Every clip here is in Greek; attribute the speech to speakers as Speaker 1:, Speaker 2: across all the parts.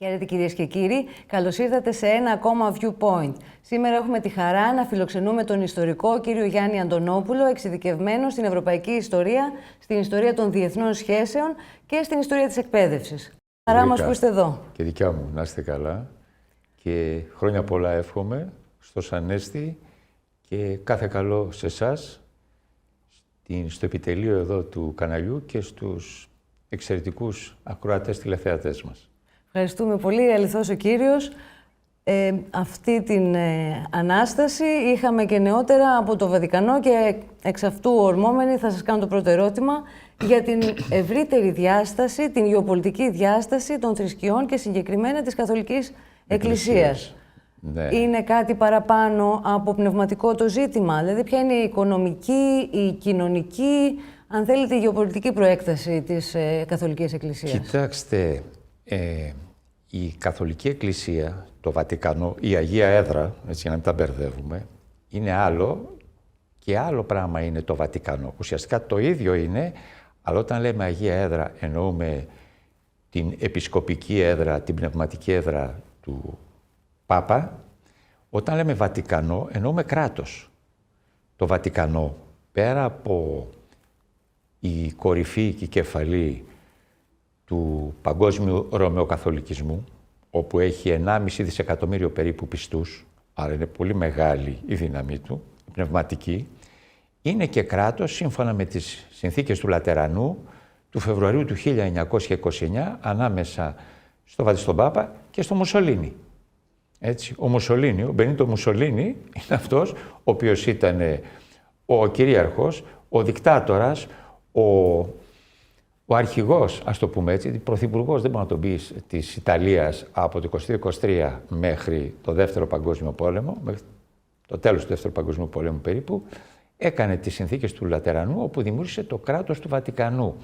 Speaker 1: Χαίρετε κυρίες και κύριοι, καλώς ήρθατε σε ένα ακόμα Viewpoint. Σήμερα έχουμε τη χαρά να φιλοξενούμε τον ιστορικό κύριο Γιάννη Αντωνόπουλο, εξειδικευμένο στην ευρωπαϊκή ιστορία, στην ιστορία των διεθνών σχέσεων και στην ιστορία της εκπαίδευσης. Χαρά μας που είστε εδώ.
Speaker 2: Και δικιά μου, να είστε καλά και χρόνια πολλά εύχομαι στο Σανέστη και κάθε καλό σε εσάς, στο επιτελείο εδώ του καναλιού και στους εξαιρετικούς ακροατές τηλεθεατές μας.
Speaker 1: Ευχαριστούμε πολύ, αληθώς ο κύριος. Αυτή την Ανάσταση είχαμε και νεότερα από το Βατικανό και εξ αυτού ορμόμενοι θα σας κάνω το πρώτο ερώτημα για την ευρύτερη διάσταση, την γεωπολιτική διάσταση των θρησκειών και συγκεκριμένα της Καθολικής Εκκλησίας.
Speaker 2: Ναι.
Speaker 1: Είναι κάτι παραπάνω από πνευματικό το ζήτημα, δηλαδή ποια είναι η οικονομική, η κοινωνική, αν θέλετε, η γεωπολιτική προέκταση της Καθολικής Εκκλησίας?
Speaker 2: Κοιτάξτε, η Καθολική Εκκλησία, το Βατικανό, η Αγία Έδρα, έτσι για να μην τα μπερδεύουμε, είναι άλλο και άλλο πράγμα είναι το Βατικανό. Ουσιαστικά το ίδιο είναι, αλλά όταν λέμε Αγία Έδρα εννοούμε την επισκοπική έδρα, την πνευματική έδρα του Πάπα. Όταν λέμε Βατικανό εννοούμε κράτος. Το Βατικανό, πέρα από η κορυφή και η κεφαλή του παγκόσμιου ρωμαιοκαθολικισμού, όπου έχει 1,5 δισεκατομμύριο περίπου πιστούς, άρα είναι πολύ μεγάλη η δύναμή του, η πνευματική, είναι και κράτος σύμφωνα με τις συνθήκες του Λατερανού του Φεβρουαρίου του 1929 ανάμεσα στον Πάπα και στο Μουσολίνι. Έτσι, ο Μουσολίνι, ο Μπενίτο Μουσολίνι είναι αυτός ο οποίος ήταν ο κυρίαρχος, ο δικτάτορας, ο αρχηγός, ας το πούμε έτσι, πρωθυπουργός, δεν μπορεί να τον πεις, της Ιταλίας από το 22-23 μέχρι το Δεύτερο Παγκόσμιο Πόλεμο, μέχρι το τέλος του Δεύτερου Παγκόσμιου Πολέμου περίπου, έκανε τις συνθήκες του Λατερανού, όπου δημιούργησε το κράτος του Βατικανού.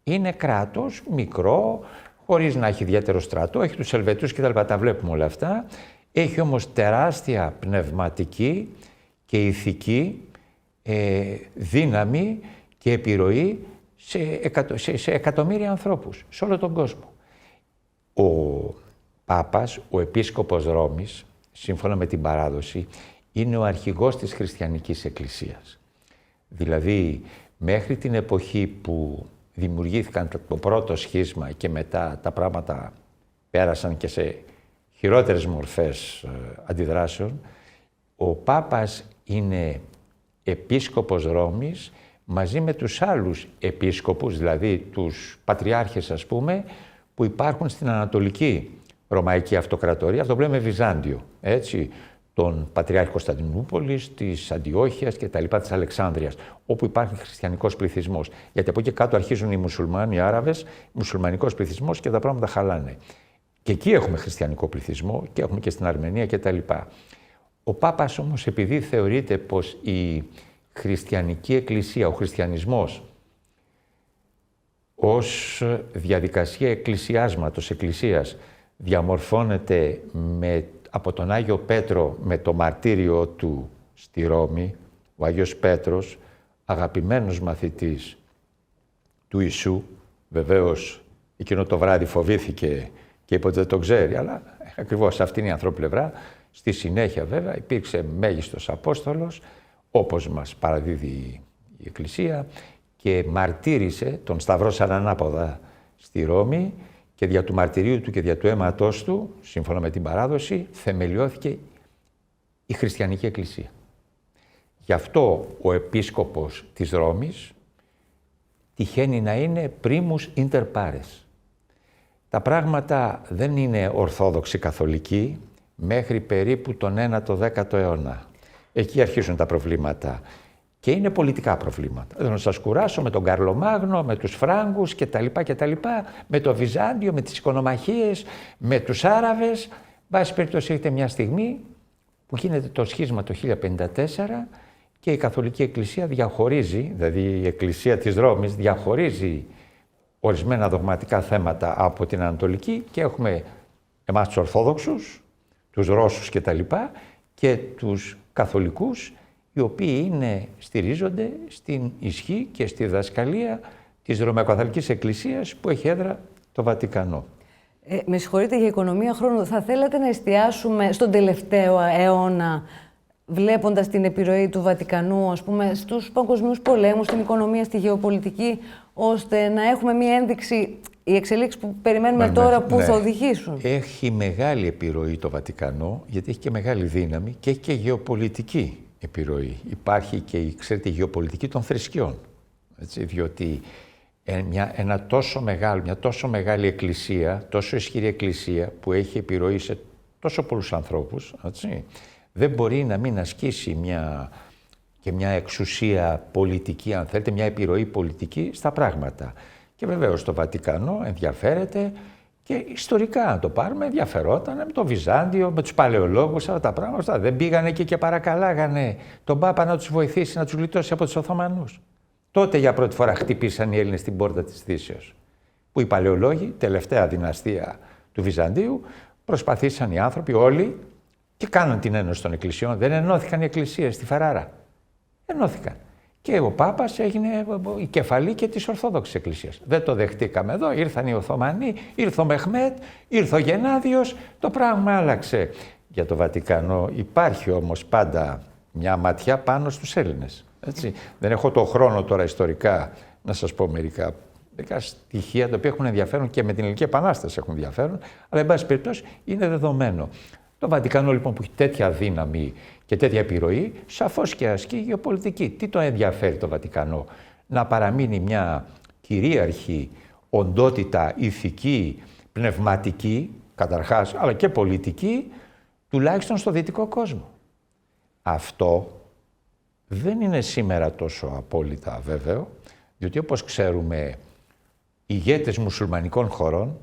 Speaker 2: Είναι κράτος μικρό, χωρίς να έχει ιδιαίτερο στρατό, έχει τους Ελβετούς και τα βλέπουμε όλα αυτά. Έχει όμως τεράστια πνευματική και ηθική δύναμη και επιρροή σε εκατομμύρια ανθρώπους, σε όλο τον κόσμο. Ο Πάπας, ο Επίσκοπος Ρώμης, σύμφωνα με την παράδοση, είναι ο αρχηγός της Χριστιανικής Εκκλησίας. Δηλαδή, μέχρι την εποχή που δημιουργήθηκαν το πρώτο σχίσμα και μετά τα πράγματα πέρασαν και σε χειρότερες μορφές αντιδράσεων, ο Πάπας είναι Επίσκοπος Ρώμης μαζί με τους άλλους επίσκοπους, δηλαδή τους πατριάρχες ας πούμε, που υπάρχουν στην Ανατολική Ρωμαϊκή Αυτοκρατορία, αυτό που λέμε Βυζάντιο, έτσι, τον Πατριάρχη Κωνσταντινούπολης, της Αντιόχειας και τα λοιπά, της Αλεξάνδρειας, όπου υπάρχει χριστιανικός πληθυσμός. Γιατί από εκεί κάτω αρχίζουν οι μουσουλμάνοι, οι Άραβες, μουσουλμανικός πληθυσμός και τα πράγματα χαλάνε. Και εκεί έχουμε χριστιανικό πληθυσμό και έχουμε και στην Αρμενία και τα λοιπά. Ο Πάπας όμως, επειδή θεωρείται πως η χριστιανική εκκλησία, ο χριστιανισμός ως διαδικασία εκκλησιάσματος, εκκλησίας, διαμορφώνεται από τον Άγιο Πέτρο με το μαρτύριο του στη Ρώμη, ο Άγιος Πέτρος, αγαπημένος μαθητής του Ιησού, βεβαίως εκείνο το βράδυ φοβήθηκε και είπε ότι δεν το ξέρει, αλλά ακριβώς αυτή είναι η ανθρώπινη πλευρά. Στη συνέχεια βέβαια υπήρξε μέγιστος Απόστολος, όπως μας παραδίδει η Εκκλησία, και μαρτύρησε τον Σταυρό σαν ανάποδα στη Ρώμη και δια του μαρτυρίου του και δια του αίματός του, σύμφωνα με την παράδοση, θεμελιώθηκε η Χριστιανική Εκκλησία. Γι' αυτό ο Επίσκοπος της Ρώμης τυχαίνει να είναι primus inter pares. Τα πράγματα δεν είναι ορθόδοξοι καθολικοί μέχρι περίπου τον 9ο-10ο αιώνα. Εκεί αρχίζουν τα προβλήματα. Και είναι πολιτικά προβλήματα. Δεν θα σας κουράσω με τον Καρλομάγνο, με τους Φράγκους κτλ. Με το Βυζάντιο, με τις οικονομαχίες, με τους Άραβες. Βάση περιπτώσει έχετε μια στιγμή που γίνεται το σχίσμα το 1054 και η Καθολική Εκκλησία διαχωρίζει, δηλαδή η Εκκλησία της Ρώμης διαχωρίζει ορισμένα δογματικά θέματα από την Ανατολική και έχουμε εμάς τους Ορθόδοξους, τους Ρώσους κτλ. Και τους Καθολικούς, οι οποίοι στηρίζονται στην ισχύ και στη διδασκαλία της Ρωμαιοκαθολικής Εκκλησίας που έχει έδρα το Βατικανό.
Speaker 1: Με συγχωρείτε για οικονομία χρόνου. Θα θέλατε να εστιάσουμε στον τελευταίο αιώνα, βλέποντας την επιρροή του Βατικανού, ας πούμε, στους παγκοσμίους πολέμους, στην οικονομία, στη γεωπολιτική, ώστε να έχουμε μία ένδειξη, οι εξελίξεις που περιμένουμε τώρα, που θα οδηγήσουν.
Speaker 2: Έχει μεγάλη επιρροή το Βατικανό, γιατί έχει και μεγάλη δύναμη και έχει και γεωπολιτική επιρροή. Υπάρχει και, ξέρετε, η γεωπολιτική των θρησκειών. Έτσι, διότι μια τόσο μεγάλη εκκλησία, τόσο ισχυρή εκκλησία που έχει επιρροή σε τόσο πολλούς ανθρώπους, έτσι, δεν μπορεί να μην ασκήσει μια εξουσία πολιτική, αν θέλετε, μια επιρροή πολιτική στα πράγματα. Και βεβαίως το Βατικανό ενδιαφέρεται και ιστορικά, αν το πάρουμε, ενδιαφερόταν με το Βυζάντιο, με τους παλαιολόγους, αυτά τα πράγματα. Δεν πήγανε και παρακαλάγανε τον Πάπα να τους βοηθήσει, να τους γλιτώσει από τους Οθωμανούς. Τότε για πρώτη φορά χτυπήσαν οι Έλληνες στην πόρτα της Δύσεως. Που οι παλαιολόγοι, τελευταία δυναστεία του Βυζαντίου, προσπαθήσαν οι άνθρωποι όλοι και κάναν την ένωση των εκκλησιών. Δεν ενώθηκαν οι εκκλησίες στη Φεράρα. Ενώθηκαν. Και ο Πάπας έγινε η κεφαλή και της Ορθόδοξης Εκκλησίας. Δεν το δεχτήκαμε εδώ. Ήρθαν οι Οθωμανοί, ήρθε ο Μεχμέτ, ήρθε ο Γενάδιος. Το πράγμα άλλαξε. Για το Βατικανό υπάρχει όμως πάντα μια ματιά πάνω στους Έλληνες. Έτσι. Δεν έχω το χρόνο τώρα ιστορικά να σας πω μερικά στοιχεία τα οποία έχουν ενδιαφέρον και με την Ελληνική Επανάσταση έχουν ενδιαφέρον, αλλά εν πάση περιπτώσει είναι δεδομένο. Το Βατικανό λοιπόν που έχει τέτοια δύναμη και τέτοια επιρροή, σαφώς και ασκεί γεωπολιτική. Τι το ενδιαφέρει το Βατικανό? Να παραμείνει μια κυρίαρχη οντότητα ηθική, πνευματική, καταρχάς, αλλά και πολιτική, τουλάχιστον στο δυτικό κόσμο. Αυτό δεν είναι σήμερα τόσο απόλυτα βέβαιο, διότι όπως ξέρουμε, ηγέτες μουσουλμανικών χωρών,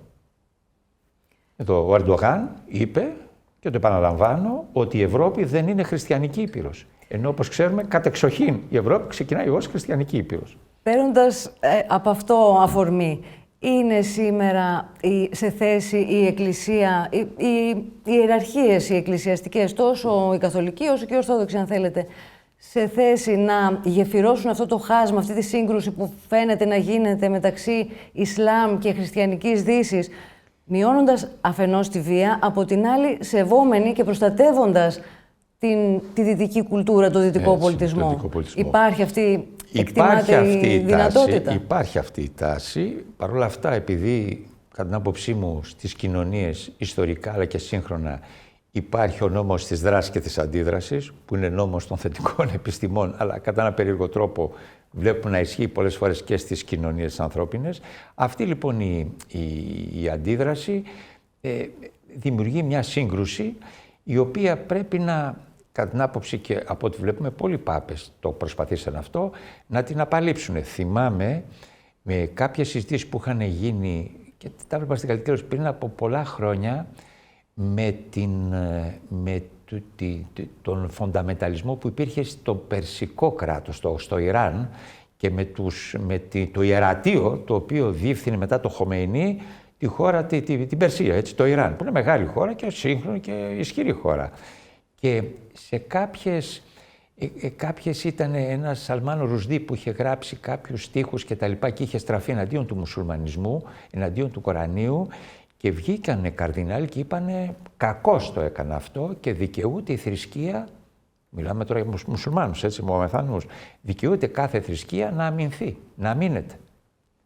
Speaker 2: ο Ερντογάν είπε, και το επαναλαμβάνω, ότι η Ευρώπη δεν είναι χριστιανική ήπειρος. Ενώ όπως ξέρουμε, κατεξοχήν η Ευρώπη ξεκινάει ως χριστιανική ήπειρος.
Speaker 1: Παίρνοντας από αυτό αφορμή, είναι σήμερα σε θέση η Εκκλησία, οι ιεραρχίες οι εκκλησιαστικές, τόσο η Καθολική όσο και η Ορθόδοξη αν θέλετε, σε θέση να γεφυρώσουν αυτό το χάσμα, αυτή τη σύγκρουση που φαίνεται να γίνεται μεταξύ Ισλάμ και χριστιανικής Δύσης, μειώνοντας αφενός τη βία, από την άλλη σεβόμενοι και προστατεύοντας τη δυτική κουλτούρα, το δυτικό πολιτισμό. Υπάρχει αυτή, η δυνατότητα.
Speaker 2: Υπάρχει αυτή η τάση. Παρ' όλα αυτά, επειδή κατά την άποψή μου στις κοινωνίες ιστορικά αλλά και σύγχρονα υπάρχει ο νόμος της δράσης και της αντίδρασης, που είναι νόμος των θετικών επιστημών, αλλά κατά ένα περίεργο τρόπο βλέπουμε να ισχύει πολλές φορές και στις κοινωνίες ανθρώπινες. Αυτή λοιπόν η αντίδραση δημιουργεί μια σύγκρουση η οποία πρέπει να, κατά την άποψη και από ό,τι βλέπουμε πολλοί πάπες το προσπαθήσαν αυτό, να την απαλείψουν. Θυμάμαι με κάποιες συζητήσεις που είχαν γίνει και τα έβλεπα στην Καλλιτέχνη πριν από πολλά χρόνια με τον φονταμεταλισμό που υπήρχε στο Περσικό κράτος, στο Ιράν, και με το ιερατείο το οποίο διεύθυνε μετά το Χομεϊνί τη χώρα, την Περσία, έτσι, το Ιράν, που είναι μεγάλη χώρα και σύγχρονη και ισχυρή χώρα. Και σε κάποιες ήταν ένας Σαλμάν Ρουσδί που είχε γράψει κάποιους στίχους και τα λοιπά και είχε στραφεί εναντίον του μουσουλμανισμού, εναντίον του Κορανίου, και βγήκανε καρδινάλοι και είπανε κακώς το έκανε αυτό και δικαιούται η θρησκεία, μιλάμε τώρα για μουσουλμάνους, έτσι, μωαμεθανούς, δικαιούται κάθε θρησκεία να αμυνθεί, να αμήνεται.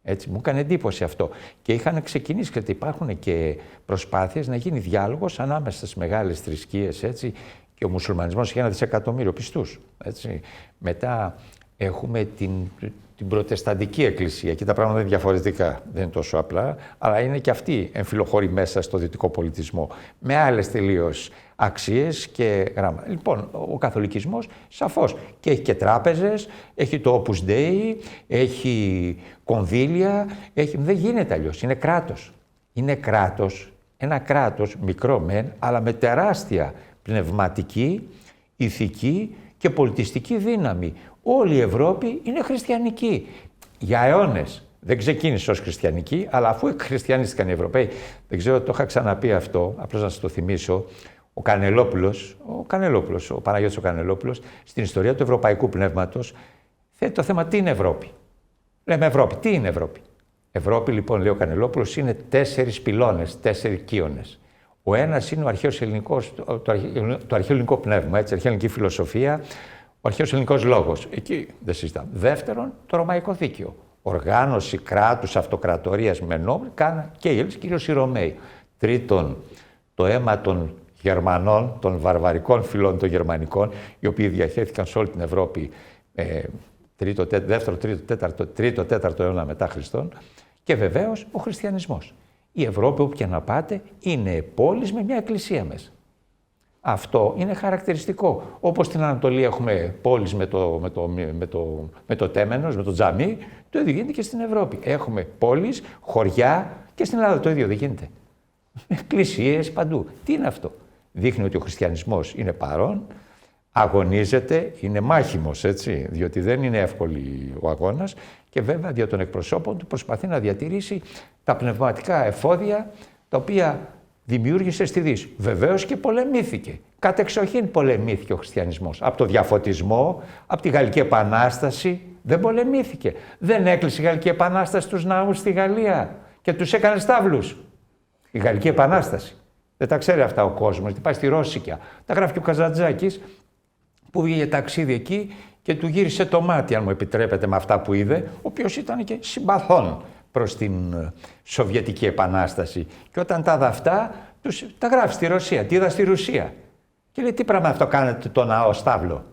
Speaker 2: Έτσι, μου έκανε εντύπωση αυτό. Και είχαν ξεκινήσει, γιατί υπάρχουν και προσπάθειες να γίνει διάλογος ανάμεσα στις μεγάλες θρησκείες, έτσι, και ο μουσουλμανισμός έχει 1 δισεκατομμύριο πιστούς. Έτσι. Μετά έχουμε την προτεσταντική εκκλησία. Εκεί τα πράγματα είναι διαφορετικά, δεν είναι τόσο απλά, αλλά είναι και αυτή εμφυλοχώρη μέσα στο δυτικό πολιτισμό, με άλλες τελείως αξίες και γράμματα. Λοιπόν, ο καθολικισμός σαφώς και έχει και τράπεζες, έχει το Opus Dei, έχει κονδύλια, δεν γίνεται αλλιώς, είναι κράτος. Είναι κράτος, ένα κράτος μικρό μεν, αλλά με τεράστια πνευματική, ηθική και πολιτιστική δύναμη. Όλη η Ευρώπη είναι χριστιανική. Για αιώνες. Δεν ξεκίνησε ως χριστιανική, αλλά αφού χριστιανίστηκαν οι Ευρωπαίοι, δεν ξέρω, το είχα ξαναπεί αυτό, απλώς να σας το θυμίσω, ο Παναγιώτης ο Κανελόπουλος, στην ιστορία του ευρωπαϊκού πνεύματος, θέτει το θέμα τι είναι Ευρώπη. Λέμε Ευρώπη. Τι είναι Ευρώπη? Ευρώπη, λοιπόν, λέει ο Κανελόπουλος, είναι 4 πυλώνες, 4 κύονες. Ο ένας είναι ο αρχαίος ελληνικός, το αρχαίο ελληνικό πνεύμα, έτσι, αρχαία ελληνική φιλοσοφία, ο αρχαίος ελληνικός λόγος. Εκεί δεν συζητάμε. Δεύτερον, το ρωμαϊκό δίκαιο. Οργάνωση κράτους, αυτοκρατορίας με νόμους, κάναν και οι Έλληνες, κυρίως οι Ρωμαίοι. Τρίτον, το αίμα των Γερμανών, των βαρβαρικών φυλών των Γερμανικών, οι οποίοι διαχέθηκαν σε όλη την Ευρώπη τρίτο, τέταρτο αιώνα μετά Χριστόν. Και βεβαίως ο χριστιανισμός. Η Ευρώπη, όπου και να πάτε, είναι πόλεις με μια εκκλησία μέσα. Αυτό είναι χαρακτηριστικό. Όπως στην Ανατολή έχουμε πόλεις με το τέμενος, με το τζαμί, το ίδιο γίνεται και στην Ευρώπη. Έχουμε πόλεις, χωριά και στην Ελλάδα το ίδιο δεν γίνεται. Εκκλησίες παντού. Τι είναι αυτό? Δείχνει ότι ο χριστιανισμός είναι παρόν, αγωνίζεται, είναι μάχημος, έτσι, διότι δεν είναι εύκολη ο αγώνας και βέβαια δια των εκπροσώπων του προσπαθεί να διατηρήσει τα πνευματικά εφόδια τα οποία δημιούργησε στη Δύση. Βεβαίως και πολεμήθηκε. Κατεξοχήν πολεμήθηκε ο χριστιανισμός. Από το διαφωτισμό, από τη Γαλλική Επανάσταση δεν πολεμήθηκε. Δεν έκλεισε η Γαλλική Επανάσταση τους ναούς στη Γαλλία και τους έκανε στάβλους. Η Γαλλική Επανάσταση. Δεν τα ξέρει αυτά ο κόσμος. Τι πάει στη Ρώσικια. Τα γράφει και ο Καζαντζάκης που βγήκε ταξίδι εκεί και του γύρισε το μάτι, αν μου επιτρέπετε, με αυτά που είδε, ο οποίος ήταν και συμπαθών προς την Σοβιετική Επανάσταση. Και όταν τα είδα αυτά, τα γράφει στη Ρωσία. Τι είδα στη Ρωσία. Και λέει, τι πράγμα αυτό κάνετε το ναό στάβλο.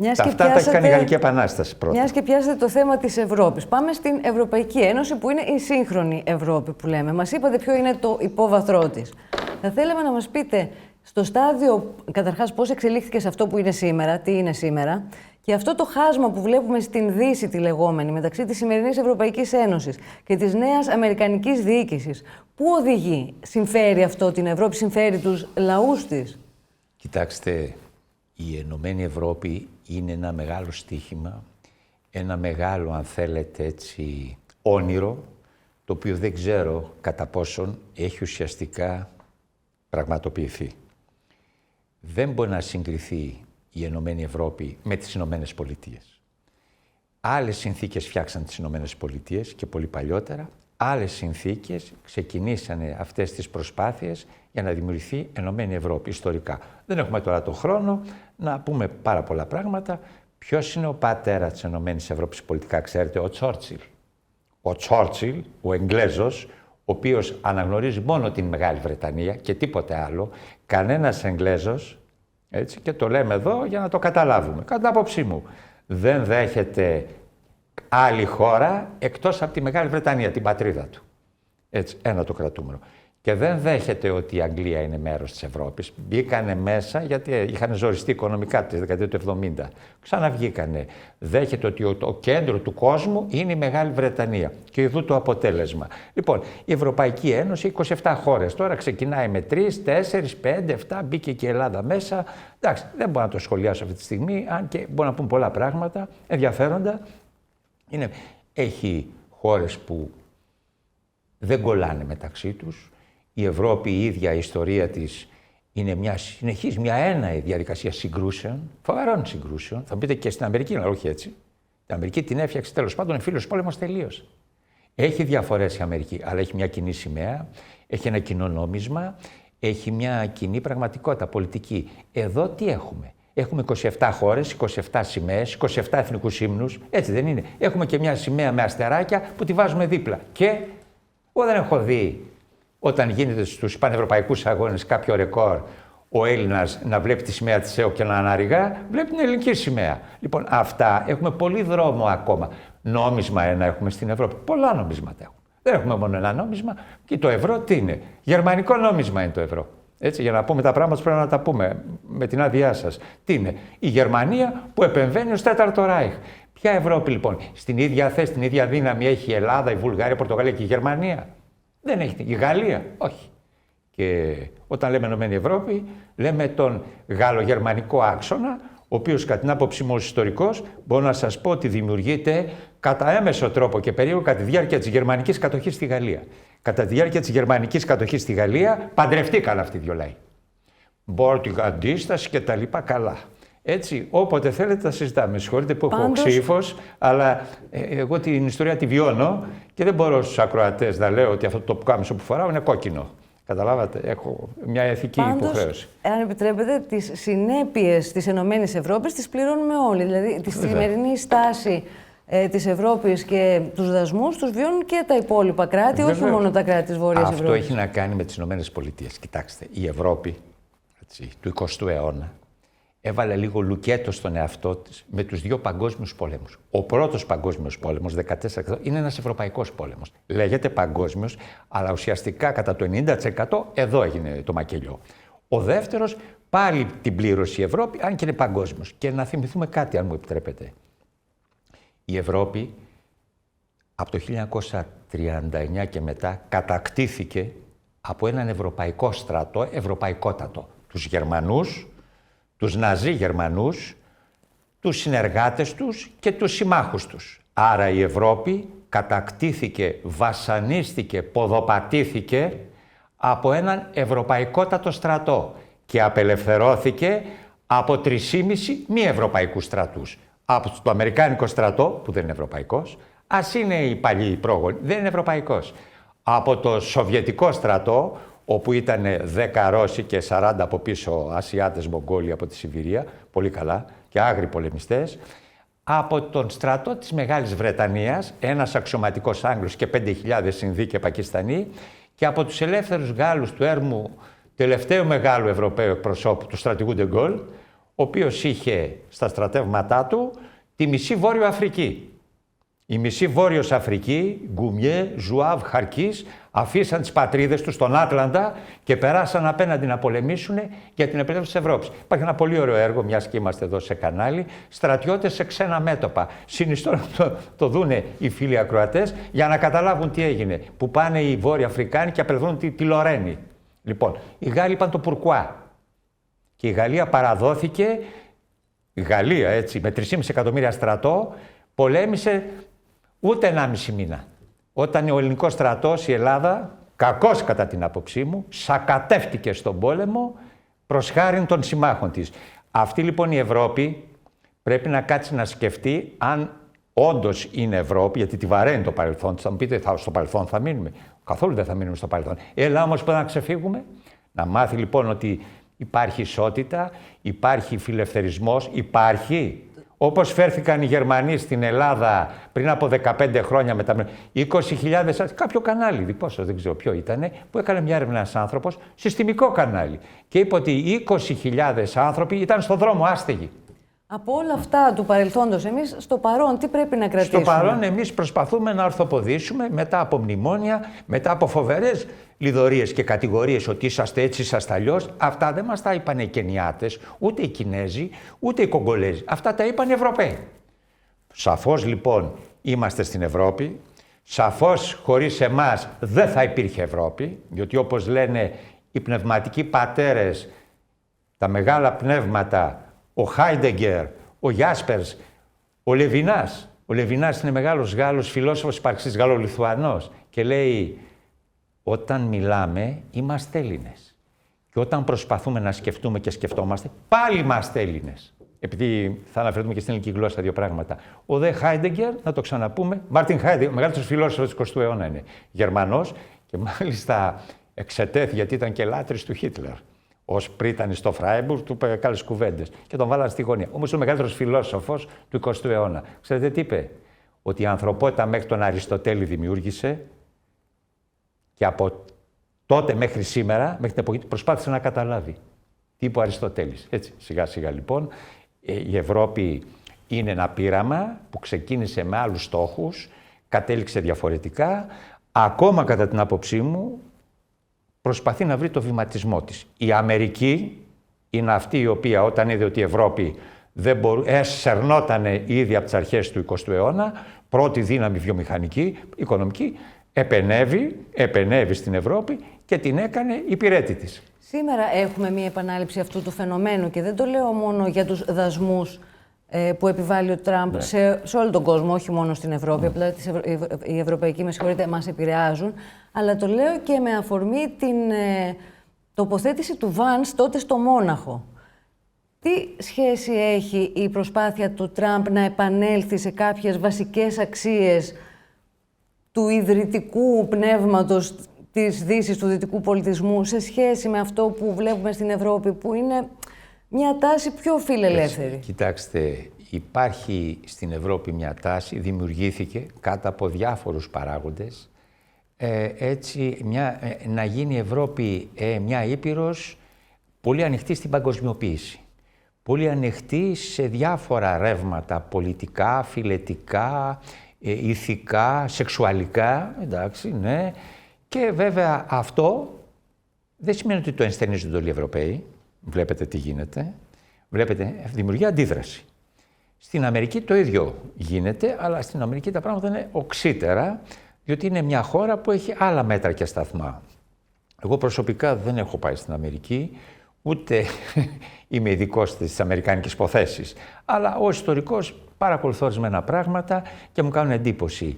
Speaker 2: Αυτά τα έχει κάνει η Γαλλική Επανάσταση πρώτα.
Speaker 1: Μιας και πιάσετε το θέμα της Ευρώπης. Πάμε στην Ευρωπαϊκή Ένωση, που είναι η σύγχρονη Ευρώπη που λέμε. Μας είπατε ποιο είναι το υπόβαθρό της. Θα θέλαμε να μας πείτε στο στάδιο, καταρχάς, πώς εξελίχθηκε σε αυτό που είναι σήμερα, τι είναι σήμερα, και αυτό το χάσμα που βλέπουμε στην Δύση τη λεγόμενη, μεταξύ της σημερινής Ευρωπαϊκής Ένωσης και της νέας Αμερικανικής διοίκησης. Πού οδηγεί? Συμφέρει αυτό την Ευρώπη, συμφέρει τους λαούς της?
Speaker 2: Κοιτάξτε, η Ενωμένη Ευρώπη είναι ένα μεγάλο στοίχημα, ένα μεγάλο, αν θέλετε έτσι, όνειρο, το οποίο δεν ξέρω κατά πόσον έχει ουσιαστικά πραγματοποιηθεί. Δεν μπορεί να συγκριθεί η Ενωμένη Ευρώπη με τις Ηνωμένες Πολιτείες. Άλλες συνθήκες φτιάξαν τις Ηνωμένες Πολιτείες και πολύ παλιότερα, άλλες συνθήκες ξεκινήσανε αυτές τις προσπάθειες για να δημιουργηθεί Ενωμένη Ευρώπη ιστορικά. Δεν έχουμε τώρα το χρόνο να πούμε πάρα πολλά πράγματα. Ποιος είναι ο πατέρας της Ενωμένης Ευρώπης πολιτικά, ξέρετε? Ο Τσόρτσιλ. Ο Τσόρτσιλ, ο Εγγλέζος, ο οποίος αναγνωρίζει μόνο την Μεγάλη Βρετανία και τίποτε άλλο, κανένας Εγγλέζος, έτσι, και το λέμε εδώ για να το καταλάβουμε, κατά άποψή μου, δεν δέχεται άλλη χώρα εκτός από τη Μεγάλη Βρετανία, την πατρίδα του. Έτσι, ένα το κρατούμενο. Και δεν δέχεται ότι η Αγγλία είναι μέρος της Ευρώπης. Μπήκανε μέσα γιατί είχαν ζοριστεί οικονομικά τη δεκαετία του 70. Ξαναβγήκανε. Δέχεται ότι το κέντρο του κόσμου είναι η Μεγάλη Βρετανία. Και ειδού το αποτέλεσμα. Λοιπόν, η Ευρωπαϊκή Ένωση, 27 χώρες. Τώρα ξεκινάει με 3, 4, 5, 7. Μπήκε και η Ελλάδα μέσα. Εντάξει, δεν μπορώ να το σχολιάσω αυτή τη στιγμή, αν και μπορώ να πούμε πολλά πράγματα ενδιαφέροντα. Έχει χώρες που δεν κολλάνε μεταξύ τους. Η Ευρώπη, η ίδια η ιστορία της, είναι μια συνεχής, μια έναη διαδικασία συγκρούσεων, φοβερών συγκρούσεων. Θα πείτε και στην Αμερική, αλλά όχι έτσι. Την Αμερική την έφτιαξε τέλος πάντων εμφύλιος πόλεμος, τελείωσε. Έχει διαφορές η Αμερική, αλλά έχει μια κοινή σημαία, έχει ένα κοινό νόμισμα, έχει μια κοινή πραγματικότητα πολιτική. Εδώ τι έχουμε? Έχουμε 27 χώρες, 27 σημαίες, 27 εθνικούς ύμνους, έτσι δεν είναι? Έχουμε και μια σημαία με αστεράκια που τη βάζουμε δίπλα. Και εγώ δεν έχω δει, όταν γίνεται στους πανευρωπαϊκούς αγώνες κάποιο ρεκόρ, ο Έλληνας να βλέπει τη σημαία της ΕΟ και να αναρριγά, βλέπει την ελληνική σημαία. Λοιπόν, αυτά έχουμε πολύ δρόμο ακόμα. Νόμισμα ένα έχουμε στην Ευρώπη. Πολλά νομίσματα έχουμε. Δεν έχουμε μόνο ένα νόμισμα. Και το ευρώ τι είναι? Γερμανικό νόμισμα είναι το ευρώ. Έτσι, για να πούμε τα πράγματα πρέπει να τα πούμε με την άδειά σας. Τι είναι? Η Γερμανία που επεμβαίνει ως τέταρτο Ράιχ. Ποια Ευρώπη λοιπόν? Στην ίδια θέση, την ίδια δύναμη έχει η Ελλάδα, η Βουλγαρία, η Πορτογαλία και η Γερμανία? Δεν έχει. Η Γαλλία? Όχι. Και όταν λέμε Ενωμένη Ευρώπη, λέμε τον γαλλογερμανικό άξονα, ο οποίος κατά την άποψή μου ως ιστορικός μπορώ να σας πω ότι δημιουργείται κατά έμεσο τρόπο και περίπου κατά τη διάρκεια της γερμανικής κατοχής στη Γαλλία. Κατά τη διάρκεια της γερμανικής κατοχής στη Γαλλία παντρευτήκαν αυτοί οι δύο λαοί. Μπόρτιγα, αντίσταση και τα λοιπά, καλά. Έτσι, όποτε θέλετε τα συζητάμε. Συγχωρείτε που έχω
Speaker 1: Πάντως...
Speaker 2: ξύφος, αλλά εγώ την ιστορία τη βιώνω και δεν μπορώ στους ακροατές να λέω ότι αυτό το πουκάμισο που φοράω είναι κόκκινο. Καταλάβατε, έχω μια ηθική υποχρέωση.
Speaker 1: Αν επιτρέπετε, τις συνέπειες της ΕΕ τις πληρώνουμε όλοι. Δηλαδή, τη σημερινή στάση της Ευρώπης και τους δασμούς τους βιώνουν και τα υπόλοιπα κράτη, όχι μόνο τα κράτη της Βόρειας Ευρώπης.
Speaker 2: Αυτό έχει να κάνει με τις ΗΠΑ. Κοιτάξτε, η Ευρώπη του 20ου αιώνα έβαλε λίγο λουκέτο στον εαυτό της με τους δύο παγκόσμιους πολέμους. Ο πρώτος παγκόσμιος πόλεμος, 14%, είναι ένας ευρωπαϊκός πόλεμος. Λέγεται παγκόσμιος, αλλά ουσιαστικά κατά το 90% εδώ έγινε το μακελιό. Ο δεύτερος πάλι την πλήρωσε η Ευρώπη, αν και είναι παγκόσμιος. Και να θυμηθούμε κάτι, αν μου επιτρέπετε. Η Ευρώπη από το 1939 και μετά κατακτήθηκε από έναν ευρωπαϊκό στρατό, ευρωπαϊκότατο. Τους Γερμανούς, τους Ναζί Γερμανούς, τους συνεργάτες τους και τους συμμάχους τους. Άρα η Ευρώπη κατακτήθηκε, βασανίστηκε, ποδοπατήθηκε από έναν ευρωπαϊκότατο στρατό και απελευθερώθηκε από 3,5 μη ευρωπαϊκούς στρατούς. Από το Αμερικάνικο στρατό, που δεν είναι ευρωπαϊκός, ας είναι οι παλιοί πρόγονοι, δεν είναι ευρωπαϊκός. Από το Σοβιετικό στρατό, όπου ήταν 10 Ρώσοι και 40 από πίσω Ασιάτες Μογγόλοι από τη Σιβηρία, πολύ καλά, και άγριοι πολεμιστές. Από τον στρατό της Μεγάλης Βρετανίας, ένας αξιωματικός Άγγλος και 5.000 Ινδοί και Πακιστανοί, και από τους ελεύθερους Γάλλους του έρμου τελευταίου μεγάλου Ευρωπαίου εκπροσώπου, του στρατηγού Ντε Γκόλ, ο οποίος είχε στα στρατεύματά του τη μισή Βόρειο Αφρική. Η μισή Βόρειος Αφρική, Γκουμιέ, Ζουάβ, Χαρκής, αφήσαν τις πατρίδες τους στον Άτλαντα και περάσαν απέναντι να πολεμήσουν για την επέλευση της Ευρώπης. Υπάρχει ένα πολύ ωραίο έργο, μιας και είμαστε εδώ σε κανάλι, στρατιώτες σε ξένα μέτωπα. Συνιστώ να το δούνε οι φίλοι ακροατές για να καταλάβουν τι έγινε. Που πάνε οι Βόρειοι Αφρικάνοι και απελευθερώνουν τη Λορένη. Λοιπόν, οι Γάλλοι είπαν το Πουρκουά. Και η Γαλλία παραδόθηκε, η Γαλλία έτσι, με 3,5 εκατομμύρια στρατό, πολέμησε ούτε 1,5 μήνα. Όταν ο ελληνικός στρατός, η Ελλάδα, κακώς κατά την άποψή μου, σακατεύτηκε στον πόλεμο προς χάριν των συμμάχων της. Αυτή λοιπόν η Ευρώπη πρέπει να κάτσει να σκεφτεί αν όντως είναι Ευρώπη, γιατί τη βαραίνει το παρελθόν. Θα μου πείτε, στο παρελθόν θα μείνουμε. Καθόλου δεν θα μείνουμε στο παρελθόν. Έλα όμως που να ξεφύγουμε. Να μάθει λοιπόν ότι υπάρχει ισότητα, υπάρχει φιλελευθερισμός, υπάρχει. Όπως φέρθηκαν οι Γερμανοί στην Ελλάδα πριν από 15 χρόνια με τα 20.000, κάποιο κανάλι, δικό σας, δεν ξέρω ποιο ήταν, που έκανε μια έρευνα ένας άνθρωπος, συστημικό κανάλι. Και είπε ότι 20.000 άνθρωποι ήταν στον δρόμο άστεγοι.
Speaker 1: Από όλα αυτά του παρελθόντος, εμείς στο παρόν τι πρέπει να κρατήσουμε?
Speaker 2: Στο παρόν εμείς προσπαθούμε να ορθοποδήσουμε μετά από μνημόνια, μετά από φοβερές λιδωρίες και κατηγορίες ότι είσαστε έτσι, είσαστε αλλιώς. Αυτά δεν μας τα είπαν οι Κενιάτες, ούτε οι Κινέζοι, ούτε οι Κογκολέζοι. Αυτά τα είπαν οι Ευρωπαίοι. Σαφώς λοιπόν είμαστε στην Ευρώπη. Σαφώς χωρίς εμάς δεν θα υπήρχε Ευρώπη, διότι όπως λένε οι πνευματικοί πατέρες, τα μεγάλα πνεύματα, ο Χάιντεγκερ, ο Γιάσπερς, ο Λεβινάς. Ο Λεβινάς είναι μεγάλος Γάλλος φιλόσοφος υπαρξής, Γαλλολιθουανός, και λέει όταν μιλάμε είμαστε Έλληνες και όταν προσπαθούμε να σκεφτούμε και σκεφτόμαστε πάλι είμαστε Έλληνες. Επειδή θα αναφερθούμε και στην ελληνική γλώσσα δύο πράγματα. Ο δε Χάιντεγκερ, να το ξαναπούμε, Μάρτιν Χάιντεγκερ, ο μεγαλύτερος φιλόσοφος του 20ου αιώνα είναι, Γερμανός, και μάλιστα εξετέθη γιατί ήταν και λάτρης του Χίτλερ. Ως πρίτανη στο Φράιμπουργκ, του είπε καλές κουβέντες και τον βάλανε στη γωνία. Όμως ο μεγαλύτερος φιλόσοφος του 20ου αιώνα. Ξέρετε τι είπε? Ότι η ανθρωπότητα μέχρι τον Αριστοτέλη δημιούργησε και από τότε μέχρι σήμερα, μέχρι την εποχή του, προσπάθησε να καταλάβει. Τι είπε ο Αριστοτέλης. Έτσι, σιγά σιγά λοιπόν, η Ευρώπη είναι ένα πείραμα που ξεκίνησε με άλλους στόχους, κατέληξε διαφορετικά, ακόμα κατά την άποψή μου, προσπαθεί να βρει το βηματισμό της. Η Αμερική είναι αυτή η οποία όταν είδε ότι η Ευρώπη δεν σερνότανε ήδη από τις αρχές του 20ου αιώνα, πρώτη δύναμη βιομηχανική, οικονομική, επενέβη στην Ευρώπη και την έκανε υπηρέτη της.
Speaker 1: Σήμερα έχουμε μία επανάληψη αυτού του φαινομένου και δεν το λέω μόνο για τους δασμούς που επιβάλλει ο Τραμπ σε όλο τον κόσμο, όχι μόνο στην Ευρώπη, απλά οι ευρωπαϊκοί, με συγχωρείτε, μας επηρεάζουν, αλλά το λέω και με αφορμή την τοποθέτηση του Βανς τότε στο Μόναχο. Τι σχέση έχει η προσπάθεια του Τραμπ να επανέλθει σε κάποιες βασικές αξίες του ιδρυτικού πνεύματος της Δύσης, του δυτικού πολιτισμού, σε σχέση με αυτό που βλέπουμε στην Ευρώπη, που είναι μια τάση πιο φιλελεύθερη?
Speaker 2: Κοιτάξτε, υπάρχει στην Ευρώπη μια τάση, δημιουργήθηκε κάτω από διάφορους παράγοντες, έτσι να γίνει η Ευρώπη μια ήπειρος πολύ ανοιχτή στην παγκοσμιοποίηση. Πολύ ανοιχτή σε διάφορα ρεύματα πολιτικά, φιλετικά, ηθικά, σεξουαλικά, εντάξει, ναι. Και βέβαια αυτό δεν σημαίνει ότι το ενστερνίζονται όλοι οι Ευρωπαίοι. Βλέπετε τι γίνεται. Βλέπετε, δημιουργεί αντίδραση. Στην Αμερική το ίδιο γίνεται, αλλά στην Αμερική τα πράγματα είναι οξύτερα, διότι είναι μια χώρα που έχει άλλα μέτρα και σταθμά. Εγώ προσωπικά δεν έχω πάει στην Αμερική, ούτε είμαι ειδικός στις αμερικάνικες υποθέσεις, αλλά ως ιστορικός παρακολουθώ ορισμένα πράγματα και μου κάνουν εντύπωση.